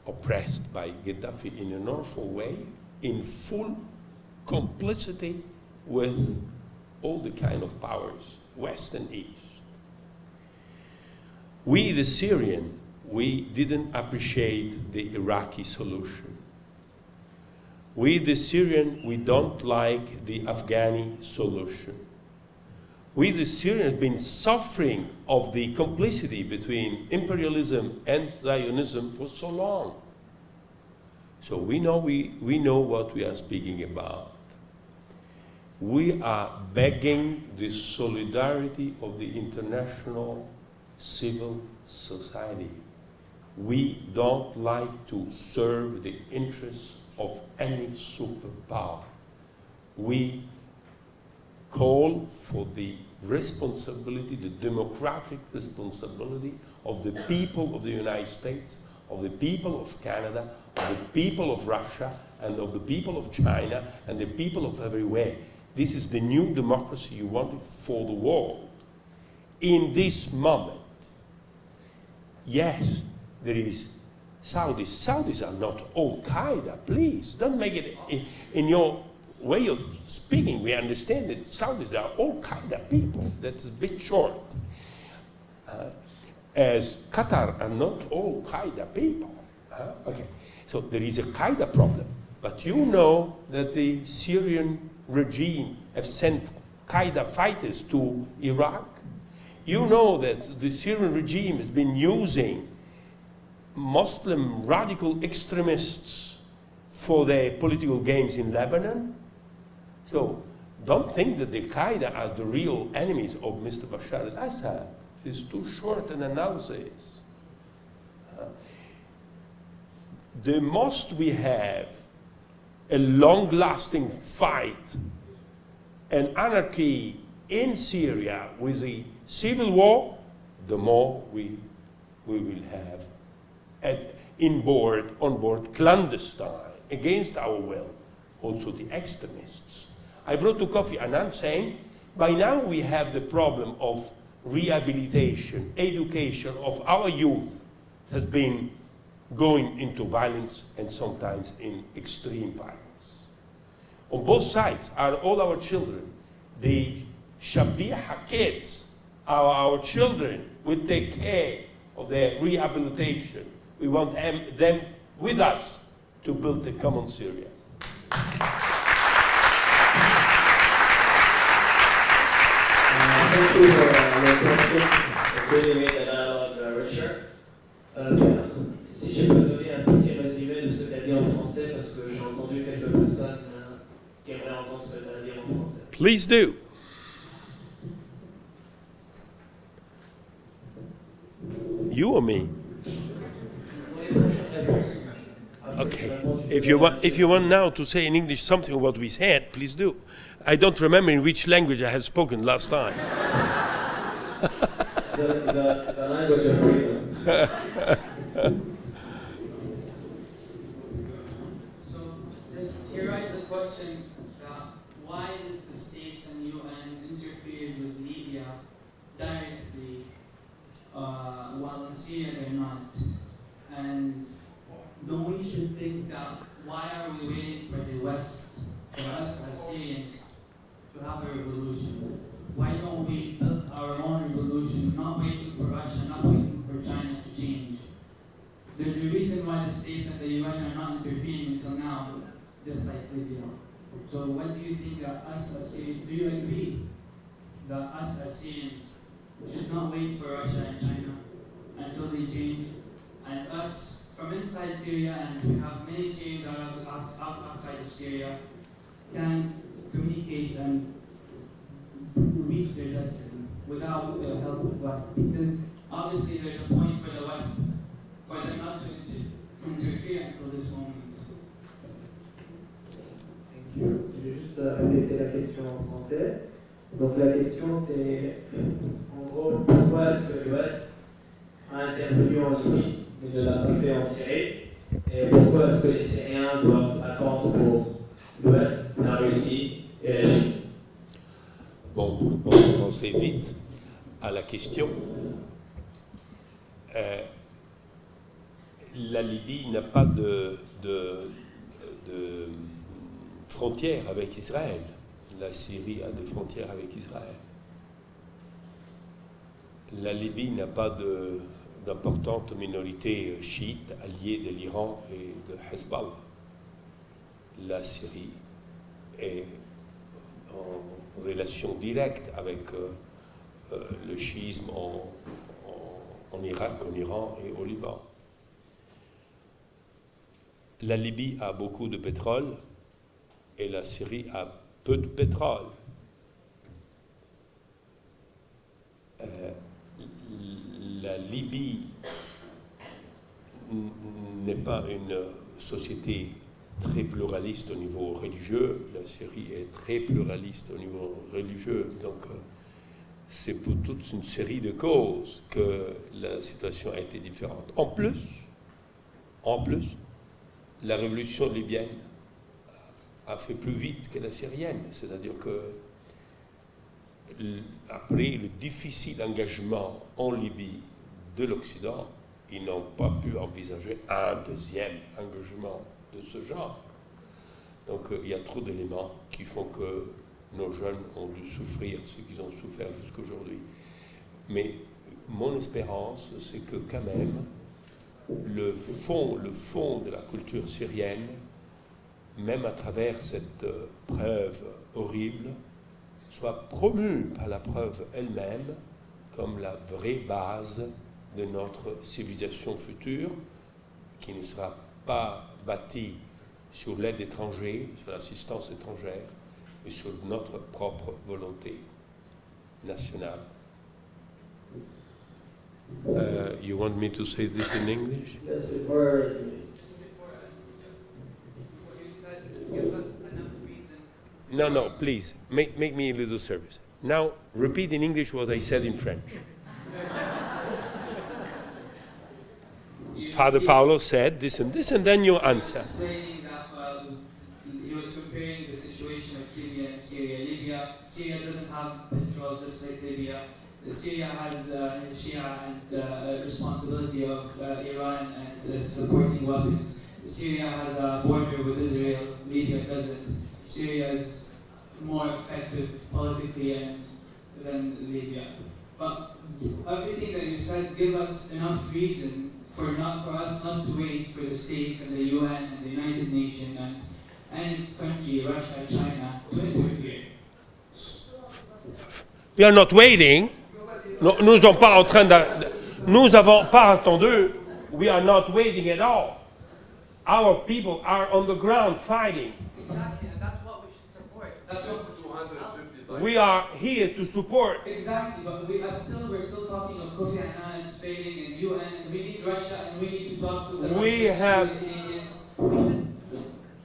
oppressed by Gaddafi in an awful way, in full complicity with all the kind of powers, West and East. We, the Syrian, we didn't appreciate the Iraqi solution. We, the Syrian, we don't like the Afghani solution. We, the Syrians, have been suffering of the complicity between imperialism and Zionism for so long. So we know what we are speaking about. We are begging the solidarity of the international civil society. We don't like to serve the interests of any superpower. We call for the responsibility, the democratic responsibility of the people of the United States, of the people of Canada, of the people of Russia, and of the people of China, and the people of everywhere. This is the new democracy you want for the world. In this moment, yes, there is Saudis. Saudis are not Al-Qaeda, please. Don't make it in your way of speaking. We understand that Saudis are Al-Qaeda people. That's a bit short. As Qatar are not Al-Qaeda people. Okay, so there is a Qaeda problem. But you know that the Syrian regime have sent Qaeda fighters to Iraq. You know that the Syrian regime has been using Muslim radical extremists for their political gains in Lebanon. So don't think that the Qaeda are the real enemies of Mr. Bashar al-Assad. It's too short an analysis. The most we have a long-lasting fight and anarchy in Syria with the civil war, the more we will have on board clandestine, against our will, also the extremists. I brought to Kofi Annan saying, by now we have the problem of rehabilitation, education of our youth has been going into violence and sometimes in extreme violence. On both sides are all our children. The Shabiha kids are our children. We take care of their rehabilitation. We want them with us to build a common Syria. Thank you for your question. It really made the dialogue richer. Si je peux donner un petit résumé de ce que tu as dit en français, parce que j'ai entendu quelques personnes qui aimeraient entendre ce que tu as dit en français. Please do. You or me? Okay. If you want now to say in English something of what we said, please do. I don't remember in which language I had spoken last time. the language of freedom. So here arises the question: why did the states and UN interfere with Libya directly, while in Syria they're not? And no, we should think that why are we waiting for the West, for us as Syrians, to have a revolution? Why don't we build our own revolution, not waiting for Russia, not waiting for China to change? There's a reason why the states and the UN are not interfering until now, just like Libya. So what do you think that us as Syrians, do you agree that us as Syrians should not wait for Russia and China until they change? And us, from inside Syria, and we have many Syrians outside of Syria, can communicate and reach their destiny without the help of the West. Because obviously there's a point for the West, for them not to interfere until this moment. Je vais juste répéter la question en français. Donc la question c'est, en gros, pourquoi est-ce que l'Ouest a intervenu en Libye, mais ne l'a pas fait en Syrie? Et pourquoi est-ce que les Syriens doivent attendre pour l'Ouest, la Russie et la Chine? Bon, pour répondre en français vite à la question, la Libye n'a pas de frontières avec Israël. La Syrie a des frontières avec Israël. La Libye n'a pas d'importantes minorités chiites alliées de l'Iran et de Hezbollah. La Syrie est en relation directe avec le chiisme en Irak, en Iran et au Liban. La Libye a beaucoup de pétrole et la Syrie a peu de pétrole. La Libye n'est pas une société très pluraliste au niveau religieux. La Syrie est très pluraliste au niveau religieux. Donc, c'est pour toute une série de causes que la situation a été différente. En plus, la révolution libyenne a fait plus vite que la syrienne. C'est-à-dire que, après le difficile engagement en Libye de l'Occident, ils n'ont pas pu envisager un deuxième engagement de ce genre. Donc il y a trop d'éléments qui font que nos jeunes ont dû souffrir ce qu'ils ont souffert jusqu'à aujourd'hui. Mais mon espérance, c'est que quand même, le fond de la culture syrienne, même à travers cette preuve horrible, soit promu par la preuve elle-même comme la vraie base de notre civilisation future, qui ne sera pas bâtie sur l'aide étrangère, sur l'assistance étrangère, mais sur notre propre volonté nationale. You want me to say this in English? Yes, it's more No, please, make me a little service. Now, repeat in English what I said in French. Father Paolo said this, and then you answer. Explaining that he was comparing the situation of Libya and Syria. Syria doesn't have petrol just like Libya. Syria has Shia and responsibility of Iran and supporting weapons. Syria has a border with Israel, Libya doesn't. Syria is more effective politically than Libya. But everything that you said give us enough reason for us not to wait for the states and the UN and the United Nations and any country, Russia, China, to interfere. We are not waiting. Nous sommes pas en train de. Nous avons pas attendu. We are not waiting at all. Our people are on the ground fighting. Exactly, and that's what we should support. That's what 250. We are here to support. Exactly, but we're still talking of Kofi Annan and Spain and UN, and we need Russia and we need to talk with the Canadians.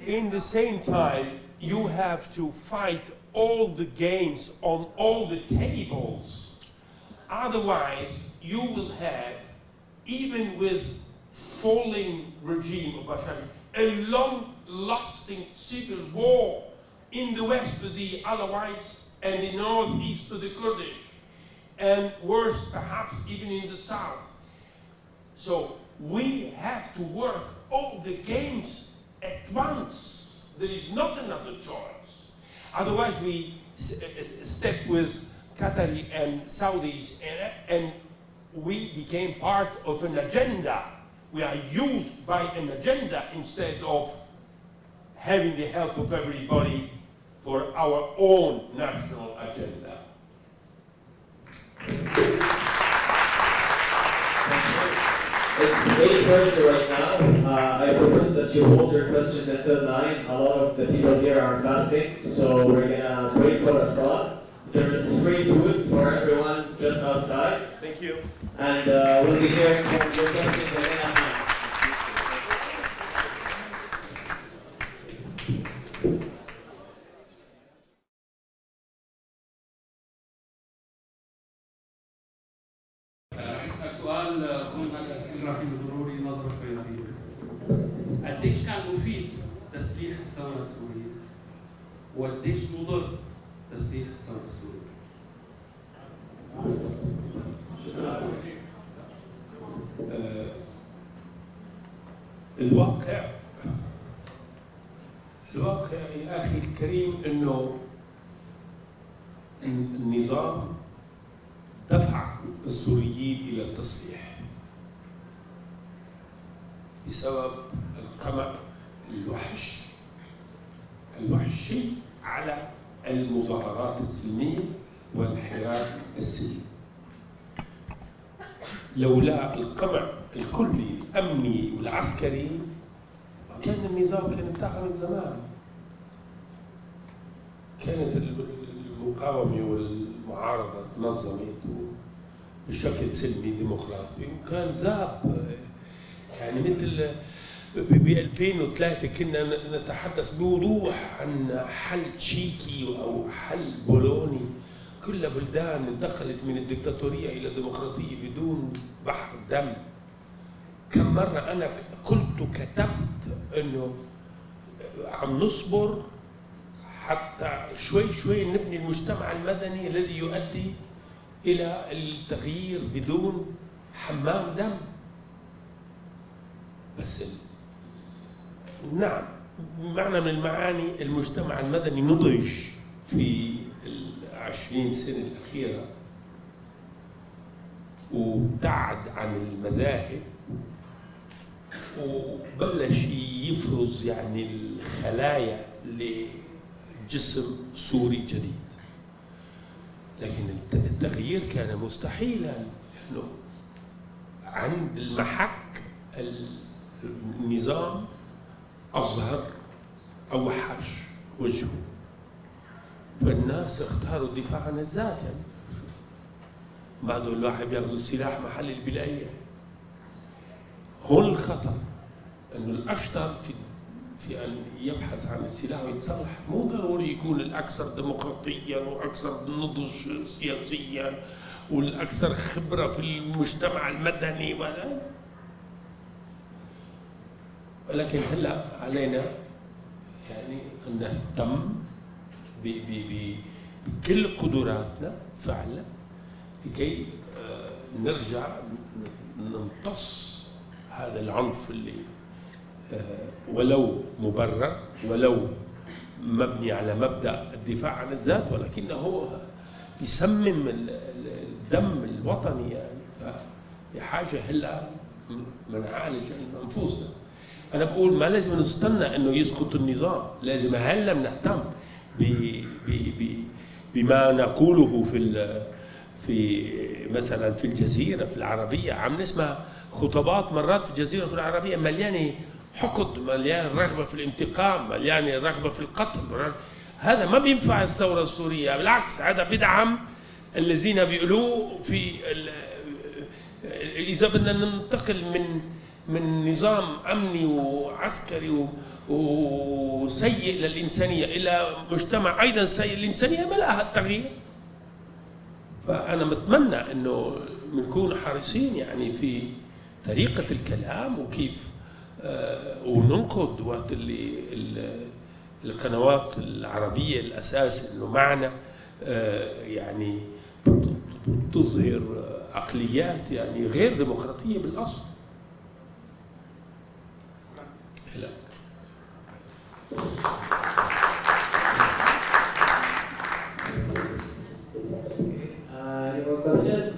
In the same time, you have to fight all the games on all the tables. Otherwise, you will have, even with falling regime of Bashar, a long-lasting civil war in the west with the Alawites and the northeast with the Kurdish, and worse, perhaps even in the south. So we have to work all the games at once. There is not another choice. Otherwise, we step with Qatari and Saudis, and we became part of an agenda. We are used by an agenda instead of having the help of everybody for our own national agenda. It's 8:30 right now. I propose that you hold your questions until 9. A lot of the people here are fasting, so we're gonna break for a thought. There's free food for everyone just outside. Thank you. And we'll be hearing from your questions again at 9. سؤال أظن راح ضروري نظرة خيالية. قديش كان مفيد تسليح الثورة السورية؟ وقديش مضر تسليح الثورة السورية؟ الواقع يا أخي الكريم إنه النظام دفع السوريين إلى التصليح بسبب القمع الوحشي على المظاهرات السلمية والحراك السلمي. لولا القمع الكلي الأمني والعسكري كان النظام كان انتهى من زمان. كانت المقاومة والمعارضة نظمت بشكل سلمي ديمقراطي وكان ذاب. يعني مثل ب 2003 كنا نتحدث بوضوح عن حل تشيكي أو حل بولوني. كل بلدان انتقلت من الدكتاتورية إلى الديمقراطية بدون بحر دم. كم مرة أنا قلت وكتبت إنه عم نصبر حتى شوي شوي نبني المجتمع المدني الذي يؤدي إلى التغيير بدون حمام دم. بس نعم معنى من المعاني المجتمع المدني نضج في 20 سنة الأخيرة وابتعد عن المذاهب وبلش يفرز يعني الخلايا لجسم سوري جديد. لكن التغيير كان مستحيلا لأنه عند المحك النظام أظهر أو وحش وجهه، فالناس اختاروا الدفاع عن الذات. يعني بعده الواحد ياخذ السلاح محل البلاية. هون الخطر انه الاشطر في ان يبحث عن السلاح ويتصلح. مو ضروري يكون الاكثر ديمقراطيا واكثر نضج سياسيا والاكثر خبره في المجتمع المدني ولا، ولكن هلا علينا يعني ان نهتم بكل قدراتنا فعلا لكي نرجع نمتص هذا العنف اللي ولو مبرر ولو مبني على مبدأ الدفاع عن الذات، ولكنه هو يسمم الدم الوطني يعني. بحاجة هلا نعالج أنفسنا. أنا بقول ما لازم نستنى إنه يسقط النظام، لازم هلا نهتم بما نقوله في مثلا في الجزيرة في العربية. عم نسمع خطابات مرات في الجزيرة في العربية مليانة حقد، مليانة رغبة في الانتقام، مليانة رغبة في القتل. هذا ما بينفع الثورة السورية، بالعكس هذا بدعم الذين بيقولوا في إذا بدنا ننتقل من نظام أمني وعسكري وسيء للإنسانية إلى مجتمع أيضا سيء للإنسانية، ما لها التغيير. فأنا متمنى إنه بنكون حريصين يعني في طريقة الكلام وكيف وننقد وقت اللي القنوات العربية الأساس إنه معنا يعني تظهر عقليات يعني غير ديمقراطية بالأصل. لا. Any more questions?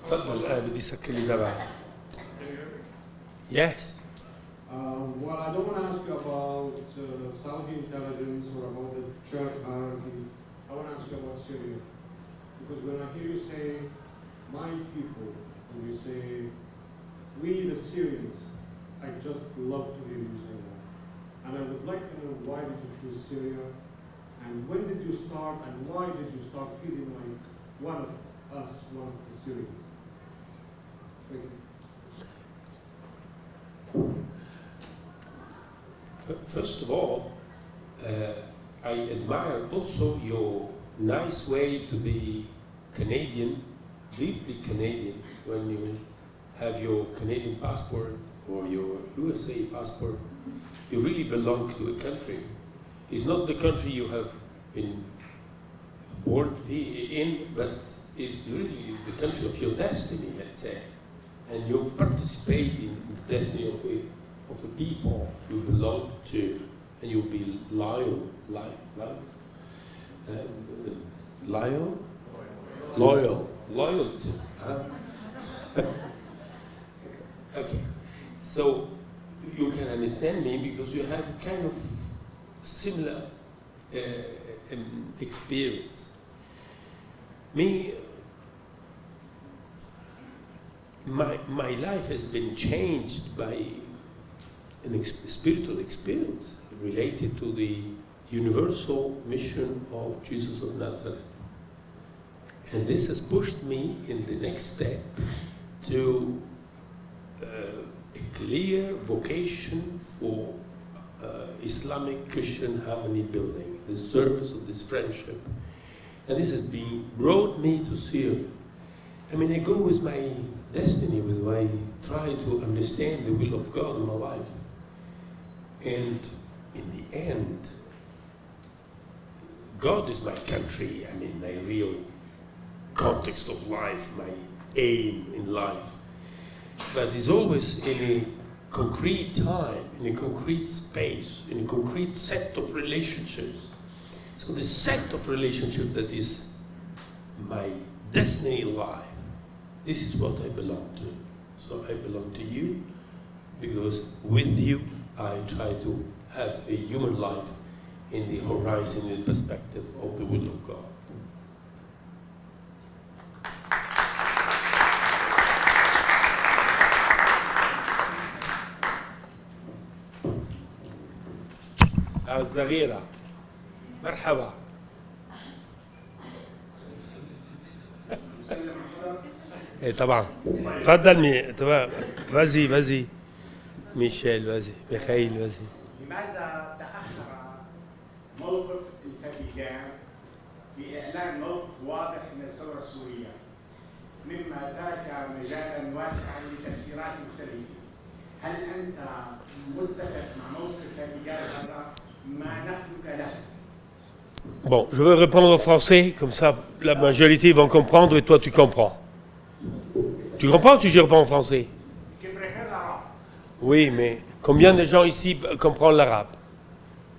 تفضل. بدي سكر لي تبعك. Yes. Well, I don't want to ask you about Saudi intelligence or about the church hierarchy. I want to ask you about Syria. Because when I hear you say, my people, and you say, we the Syrians, I just love to hear you say that. And I would like to know, why did you choose Syria? And when did you start, and why did you start feeling like one of us, one of the Syrians? Thank you. First of all, I admire also your nice way to be Canadian, deeply Canadian, when you have your Canadian passport or your USA passport. You really belong to a country. It's not the country you have been born in, but it's really the country of your destiny, let's say. And you participate in the destiny of a people you belong to, and you'll be loyal to. Okay, so you can understand me because you have kind of similar experience. My life has been changed by a spiritual experience related to the universal mission of Jesus of Nazareth. And this has pushed me in the next step to a clear vocation for Islamic Christian harmony building, the service of this friendship. And this has brought me to Syria. I mean, I go with my destiny, with my try to understand the will of God in my life. And in the end, God is my country, I mean, my real context of life, my aim in life. But it's always in a concrete time, in a concrete space, in a concrete set of relationships. So the set of relationships that is my destiny in life, this is what I belong to. So I belong to you because with you I try to have a human life in the horizon and perspective of the will of God. الصغيرة مرحبا. ايه طبعا. تفضل فازي ميشيل ميخائيل لماذا تأخر موقف الفاتيكان في إعلان موقف واضح من الثورة السورية، مما ترك مجالا واسعا لتفسيرات مختلفة؟ هل أنت متفق مع موقف الفاتيكان هذا Bon, je vais répondre en français, comme ça la majorité vont comprendre et toi tu comprends. Tu comprends si je réponds en français? Je préfère l'arabe. Oui, mais combien de gens ici comprennent l'arabe?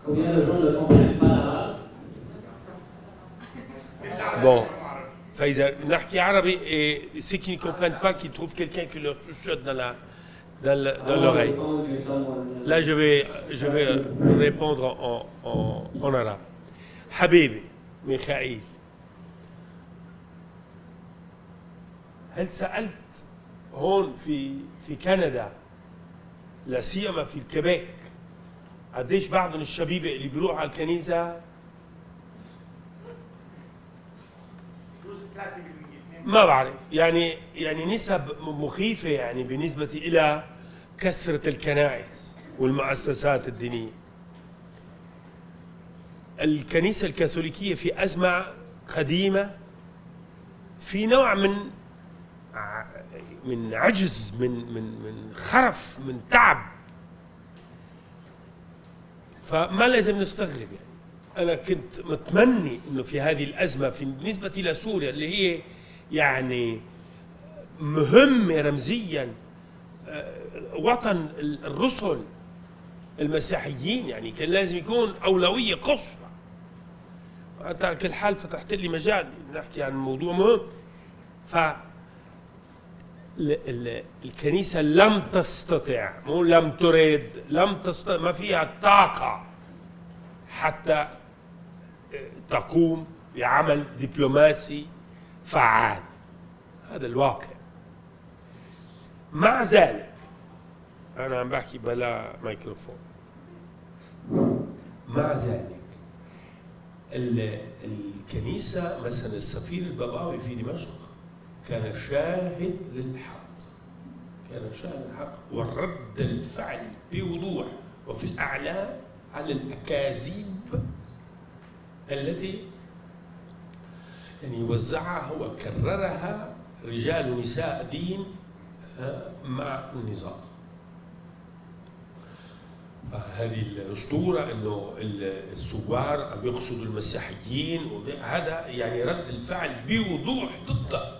Combien de gens ne comprennent pas l'arabe? Bon, فإذا نحكي عربي et ceux qui ne comprennent pas, qui trouvent quelqu'un qui leur chuchote dans l'oreille. Là, je vais répondre en arabe. حبيبي ميخائيل، هل سألت هون في كندا لا سيما في الكيبيك قديش بعض الشبيبه اللي بيروحوا على الكنيسه؟ ما بعرف، يعني نسب مخيفه يعني بالنسبه الى كثره الكنائس والمؤسسات الدينيه. الكنيسه الكاثوليكيه في ازمه قديمه، في نوع من عجز، من خرف، من تعب، فما لازم نستغرب. يعني انا كنت متمني انه في هذه الازمه بالنسبه لسوريا اللي هي يعني مهمه رمزيا، وطن الرسل المسيحيين، يعني كان لازم يكون اولويه قصوى. انت على كل حال فتحت لي مجال نحكي عن موضوع مهم. ف الكنيسة لم تستطع، مو لم تريد، لم تستطع، ما فيها الطاقة حتى تقوم بعمل دبلوماسي فعال. هذا الواقع. مع ذلك أنا عم بحكي بلا ميكروفون. مع ذلك الكنيسة مثلا السفير البابوي في دمشق كان شاهد للحق، كان شاهد للحق ورد الفعل بوضوح وفي الأعلام على الأكاذيب التي يعني وزعها وكررها رجال ونساء دين مع النظام. فهذه الأسطورة إنه الثوار عم يقصدوا المسيحيين، هذا يعني رد الفعل بوضوح ضده.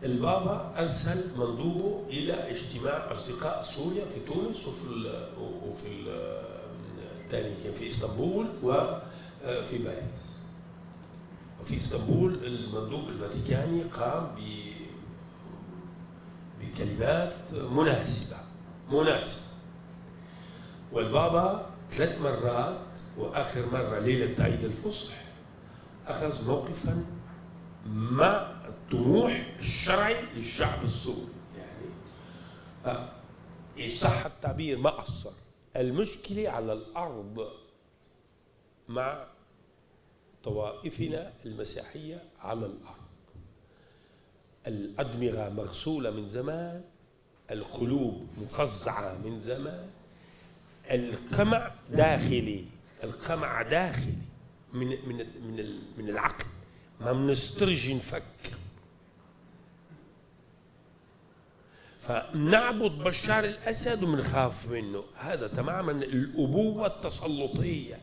البابا أرسل مندوبه إلى اجتماع أصدقاء سوريا في تونس وفي الثاني كان في إسطنبول وفي باريس. وفي إسطنبول المندوب الفاتيكاني قام بكلمات مناسبة. والبابا 3 مرات وآخر مرة ليلة عيد الفصح أخذ موقفا مع الطموح الشرعي للشعب السوري. يعني صح التعبير ما قصر. المشكلة على الأرض مع طوائفنا المسيحية على الأرض. الأدمغة مغسولة من زمان، القلوب مفزعة من زمان، القمع داخلي، القمع داخلي من العقل، ما بنسترجي نفكر. فنعبد بشار الأسد ومنخاف منه. هذا تماما الأبوة التسلطية،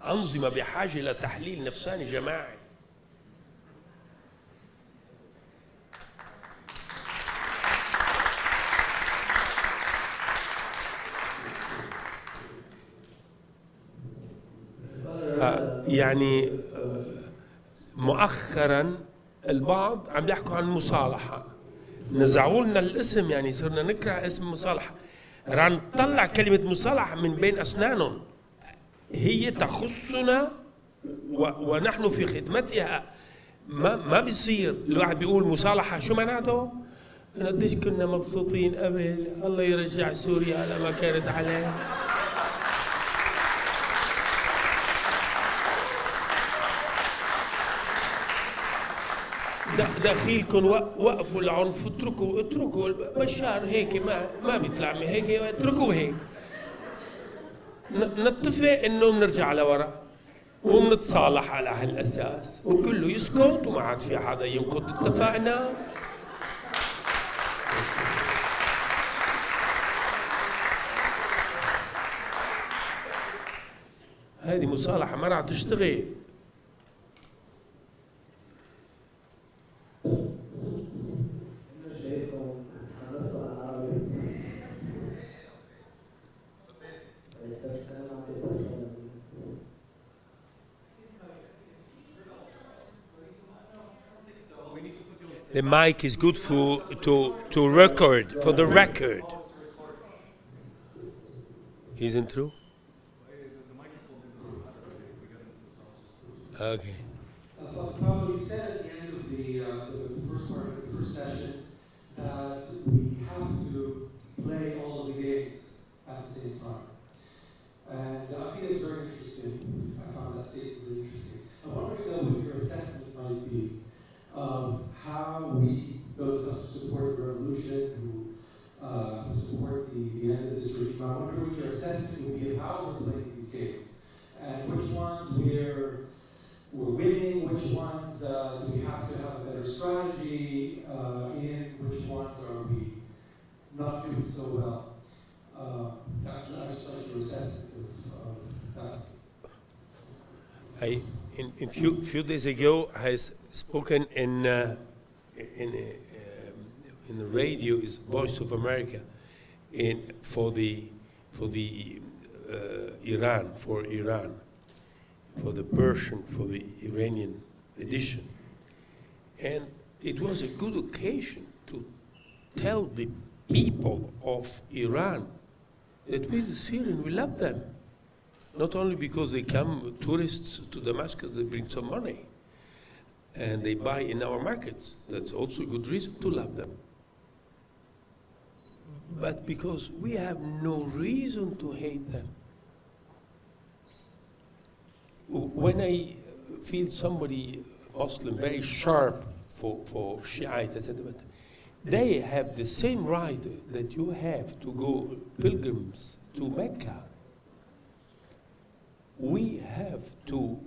أنظمة بحاجة إلى تحليل نفساني جماعي. يعني مؤخرا البعض عم يحكوا عن مصالحة، نزعوا لنا الاسم، يعني صرنا نكره اسم مصالحة، رح نطلع كلمة مصالحة من بين أسنانهم. هي تخصنا ونحن في خدمتها. ما بيصير الواحد بيقول مصالحة، شو معناته؟ قديش كنا مبسوطين قبل، الله يرجع سوريا على ما كانت عليه. دخيلكم وقفوا العنف، اتركوا بشار هيك ما بيطلع من هيك، اتركوه هيك. نتفق انه بنرجع لورا وبنتصالح على هالاساس وكله يسكت وما عاد في حدا ينقض اتفقنا. هذه مصالحة ما راح تشتغل. The mic is good to record, for the record. Isn't true? Okay. Paolo, you said at the end of the first part of the first session that we have to play all of the games at the same time. And I think it's very interesting. I found that statement really interesting. I wonder what your assessment might be of how we, those of us who support the revolution, who support the end of this regime, I wonder what your assessment would be of how we're playing these games. And which ones we're winning, which ones do we have to have a better strategy in, which ones are we not doing so well. I just like your assessment of that. In few days ago, I spoken in the radio, is Voice of America, for Iran, for the Persian, for the Iranian edition, and it was a good occasion to tell the people of Iran that we, the Syrians, we love them. Not only because they come tourists to Damascus, they bring some money, and they buy in our markets. That's also a good reason to love them. But because we have no reason to hate them. When I feel somebody, Muslim, very sharp for Shiite, I said, but they have the same right that you have to go pilgrims to Mecca. We have to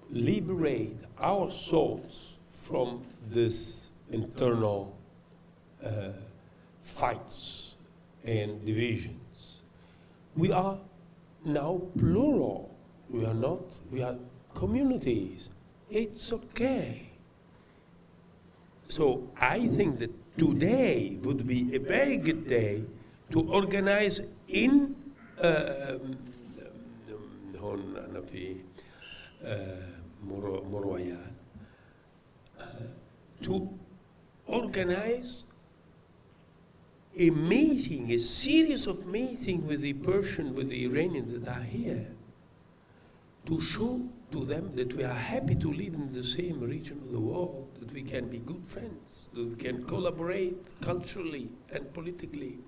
liberate our souls from this internal fights and divisions. We are now plural. We are not, we are communities. It's okay. So I think that today would be a very good day to organize in Montreal, to organize a meeting, a series of meetings with the Persian, with the Iranians that are here, to show to them that we are happy to live in the same region of the world, that we can be good friends, that we can collaborate culturally and politically.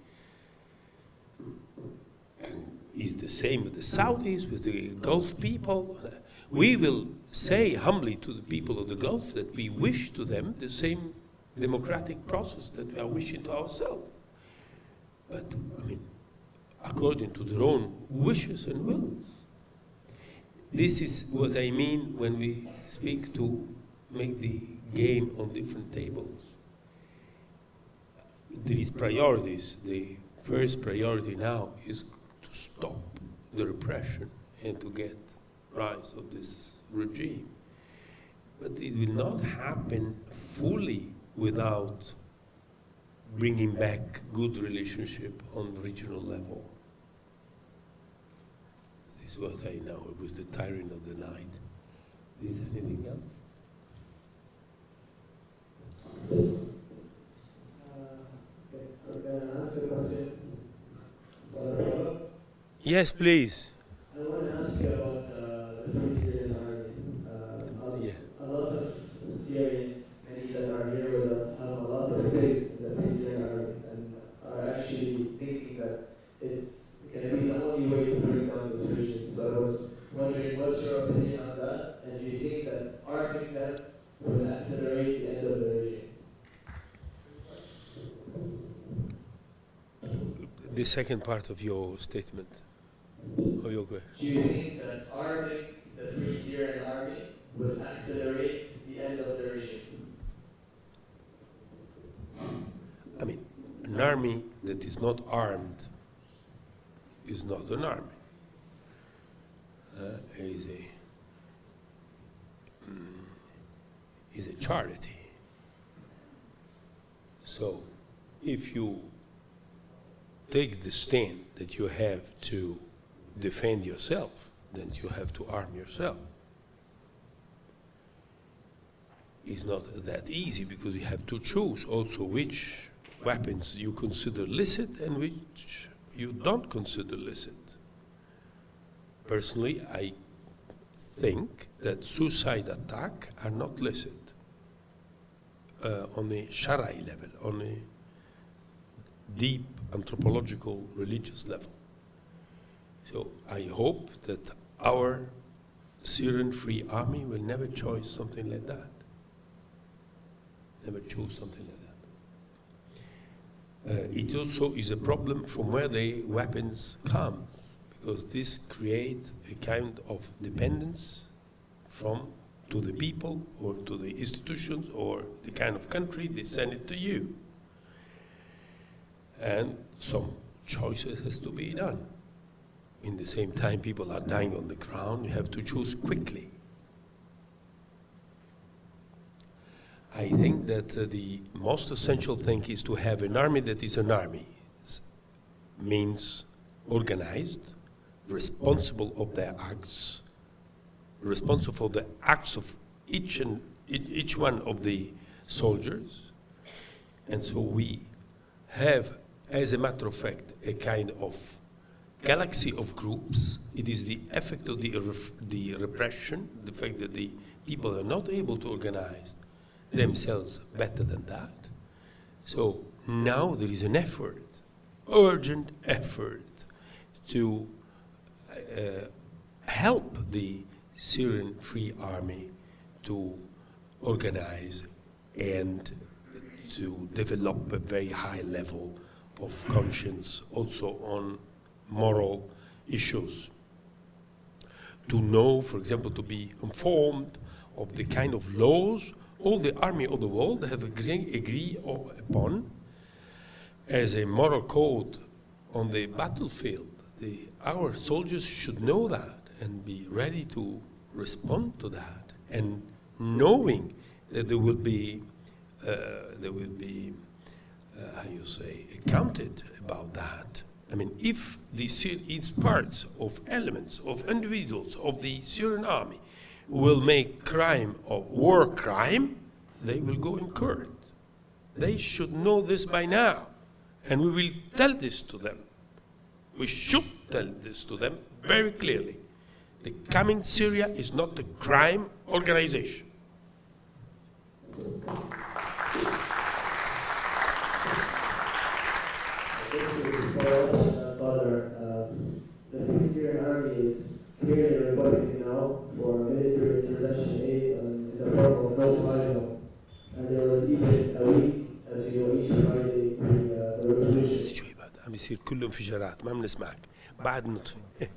And it's the same with the Saudis, with the Gulf people. We will say humbly to the people of the Gulf that we wish to them the same democratic process that we are wishing to ourselves. But, I mean, according to their own wishes and wills. This is what I mean when we speak to make the game on different tables. There is priorities. The first priority now is to stop the repression and to get rise of this regime. But it will not happen fully without bringing back good relationship on the regional level. This is what I know. It was the tyrant of the night. Is anything else? I'm going to ask a question. Yes, please. I want to ask you about the Free Syrian Army. A lot of Syrians, many that are here with us, have a lot of faith in the Free Syrian Army and are actually thinking that it's going to be the only way to bring down this regime. So I was wondering, what's your opinion on that? And do you think that arming them will accelerate the end of the regime? The second part of your statement, of your question. Do you think that arming the Free Syrian Army will accelerate the end of the regime? I mean, an army that is not armed is not an army. is a charity. So if you take the stand that you have to defend yourself, then you have to arm yourself. It's not that easy because you have to choose also which weapons you consider licit and which you don't consider licit. Personally, I think that suicide attacks are not licit on a Shara'i level, on a deep anthropological, religious level. So I hope that our Syrian Free Army will never choose something like that. Never choose something like that. It also is a problem from where the weapons comes, because this creates a kind of dependence to the people or to the institutions or the kind of country they send it to you. And some choices has to be done. In the same time, people are dying on the ground. You have to choose quickly. I think that the most essential thing is to have an army that is an army. Means organized, responsible of their acts, responsible for the acts of each one of the soldiers. And so we have, as a matter of fact, a kind of galaxy of groups. It is the effect of the repression, the fact that the people are not able to organize themselves better than that. So now there is an effort, urgent effort, to help the Syrian Free Army to organize and to develop a very high level of conscience also on moral issues. To know, for example, to be informed of the kind of laws all the army of the world have agree upon as a moral code on the battlefield. Our soldiers should know that and be ready to respond to that, and knowing that there will be how you say, accounted about that. I mean, if it's parts of elements of individuals of the Syrian army will make crime or war crime, they will go in court. They should know this by now, and we will tell this to them. We should tell this to them very clearly. The coming Syria is not a crime organization. Father, the Free Syrian Army is clearly requesting now for military intervention aid in the form of no-fly zone. And there was even a week, as you know, each Friday, the revolution. شوي بعد عم يصير كله انفجارات ما بنسمعك بعد نطفي.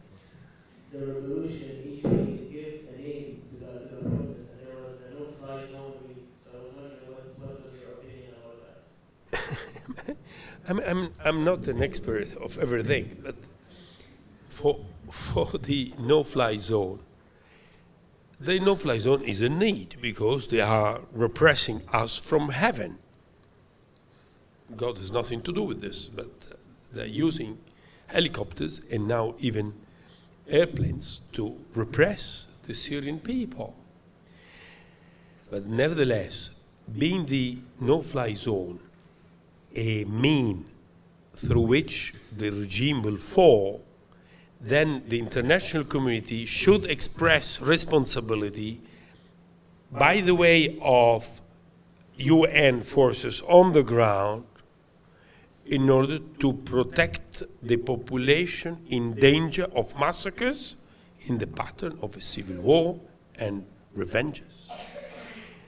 The revolution each week gives a name to the protests, and there was a no-fly zone week. So I was wondering what was your opinion about that? I'm not an expert of everything, but for the no-fly zone, the no-fly zone is a need because they are repressing us from heaven. God has nothing to do with this, but they're using helicopters and now even airplanes to repress the Syrian people. But nevertheless, being the no-fly zone a mean through which the regime will fall, then the international community should express responsibility by the way of UN forces on the ground in order to protect the population in danger of massacres in the pattern of a civil war and revenges.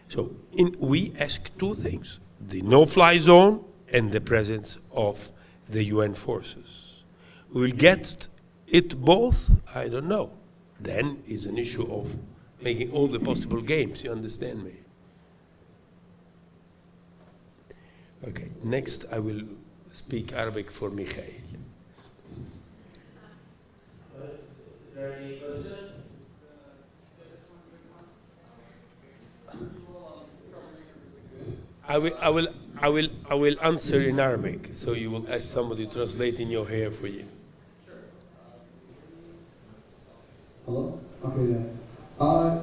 So we ask two things: the no-fly zone and the presence of the UN forces. We will get it both? I don't know. Then is an issue of making all the possible games, you understand me? Okay, next I will speak Arabic for Mikhail. Is there any questions? I will answer in Arabic, so you will ask somebody to translate in your hair for you. Hello? Okay, then.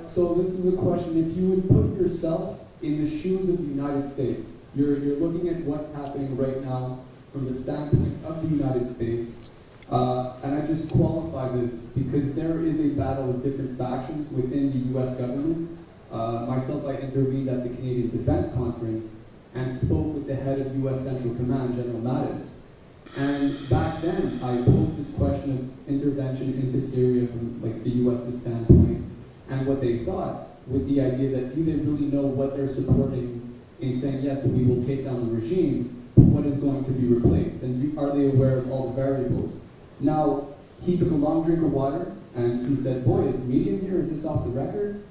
So this is a question. If you would put yourself in the shoes of the United States, you're looking at what's happening right now from the standpoint of the United States, and I just qualify this because there is a battle of different factions within the U.S. government. Myself, I intervened at the Canadian Defense Conference and spoke with the head of U.S. Central Command, General Mattis. And back then, I posed this question of intervention into Syria from like the U.S.'s standpoint, and what they thought, with the idea that do they really know what they're supporting in saying, yes, we will take down the regime, but what is going to be replaced? And are they aware of all the variables? Now, he took a long drink of water, and he said, boy, is medium here? Is this off the record?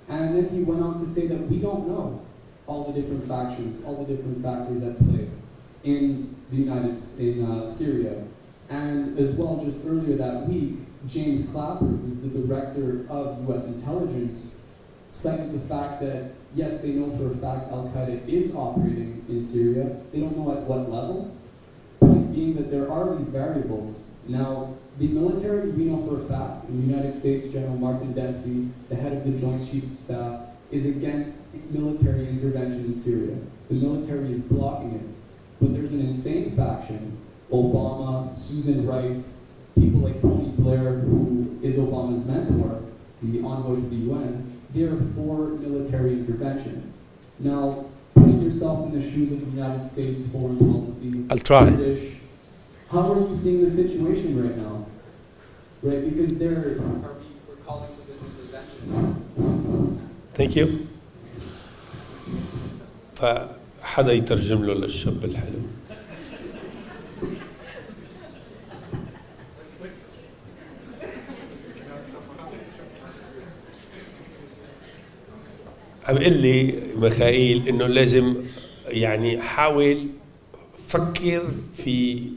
And then he went on to say that we don't know all the different factions, all the different factors at play in Syria. And as well, just earlier that week, James Clapper, who's the director of U.S. intelligence, cited the fact that, yes, they know for a fact Al-Qaeda is operating in Syria. They don't know at what level. Point being that there are these variables. Now, the military, we know for a fact, in the United States, General Martin Dempsey, the head of the Joint Chiefs of Staff, is against military intervention in Syria. The military is blocking it. But there's an insane faction, Obama, Susan Rice, people like Tony Blair, who is Obama's mentor, the envoy to the UN, they're for military intervention. Now, putting yourself in the shoes of the United States foreign policy, I'll try. British, how are you seeing the situation right now? Right, because we're calling for this intervention. Thank you. فحدا يترجم له للشاب الحلو. عم يقول لي ميخائيل انه لازم يعني حاول فكر في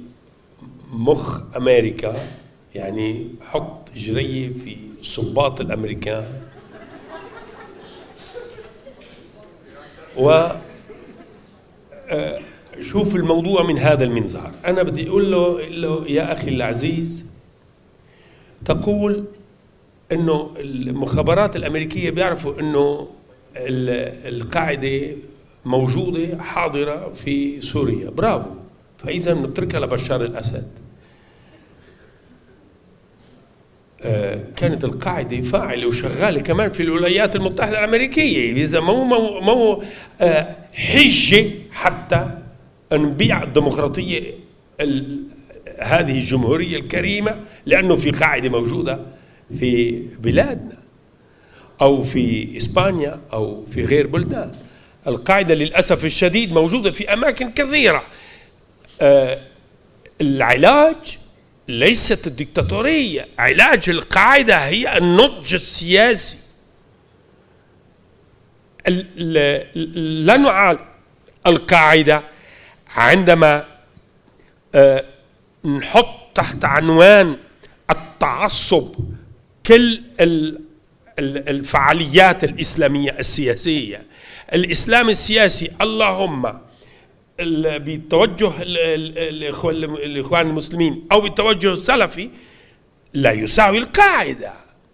مخ امريكا، يعني حط جريه في صباط الامريكان وشوف الموضوع من هذا المنظار. أنا بدي أقول له يا أخي العزيز، تقول إنه المخابرات الأمريكية بيعرفوا إنه القاعدة موجودة حاضرة في سوريا، برافو، فإذا نتركها لبشار الأسد. كانت القاعدة فاعلة وشغالة كمان في الولايات المتحدة الأمريكية، إذا ما هو حجة حتى نبيع الديمقراطية هذه الجمهورية الكريمة، لأنه في قاعدة موجودة في بلادنا أو في إسبانيا أو في غير بلدان. القاعدة للأسف الشديد موجودة في أماكن كثيرة. العلاج ليست الدكتاتورية، علاج القاعدة هي النضج السياسي. لا نعالج القاعدة عندما نحط تحت عنوان التعصب كل الفعاليات الإسلامية السياسية. الإسلام السياسي اللهم بتوجه الإخوان المسلمين أو بالتوجه السلفي لا يساوي القاعدة،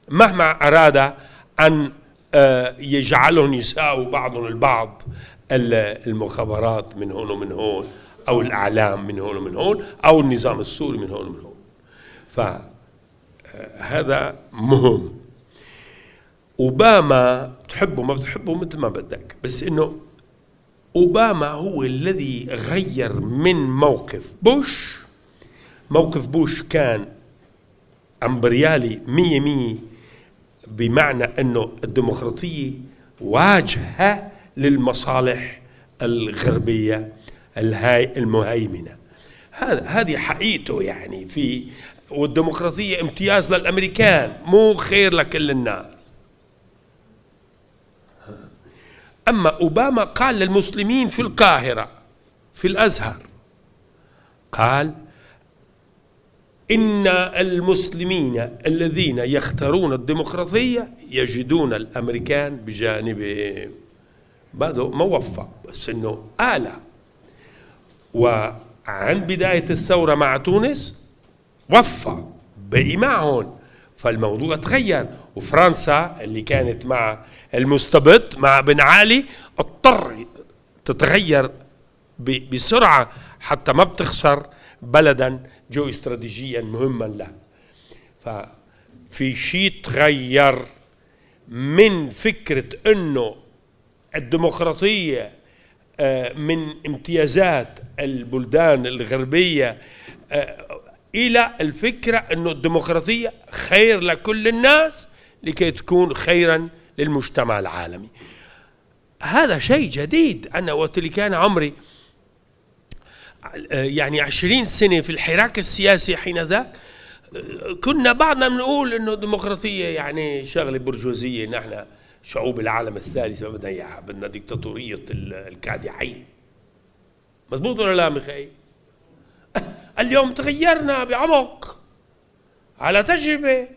مهما أراد أن يجعلهم يساووا بعضهم البعض، المخابرات من هون ومن هون، أو الأعلام من هون ومن هون، أو النظام السوري من هون ومن هون. فهذا مهم. أوباما بتحبه ما بتحبه مثل ما بدك، بس إنه أوباما هو الذي غير من موقف بوش. موقف بوش كان امبريالي 100%، بمعنى أنه الديمقراطية واجهة للمصالح الغربية المهيمنة. هذه حقيقته يعني والديمقراطية امتياز للأمريكان، مو خير لكل الناس. أما أوباما قال للمسلمين في القاهرة في الأزهر، قال إن المسلمين الذين يختارون الديمقراطية يجدون الأمريكان بجانبهم. بعده ما وفق، بس انه آلة. وعند بداية الثورة مع تونس وفق، بقي معهم، فالموضوع تغير. وفرنسا اللي كانت مع المستبد مع بن علي اضطر تتغير بسرعة حتى ما بتخسر بلدا جو استراتيجيا مهما له. ففي شيء تغير من فكرة انه الديمقراطية من امتيازات البلدان الغربية إلى الفكرة أنه الديمقراطية خير لكل الناس لكي تكون خيرا للمجتمع العالمي. هذا شيء جديد. أنا وقت اللي كان عمري يعني 20 سنة في الحراك السياسي حينذاك، كنا بعضنا بنقول أنه الديمقراطية يعني شغلة برجوازية، نحن شعوب العالم الثالث ما بدنا إياها، بدنا ديكتاتورية الكادحين. مضبوط ولا لا مخي؟ اليوم تغيرنا بعمق على تجربة.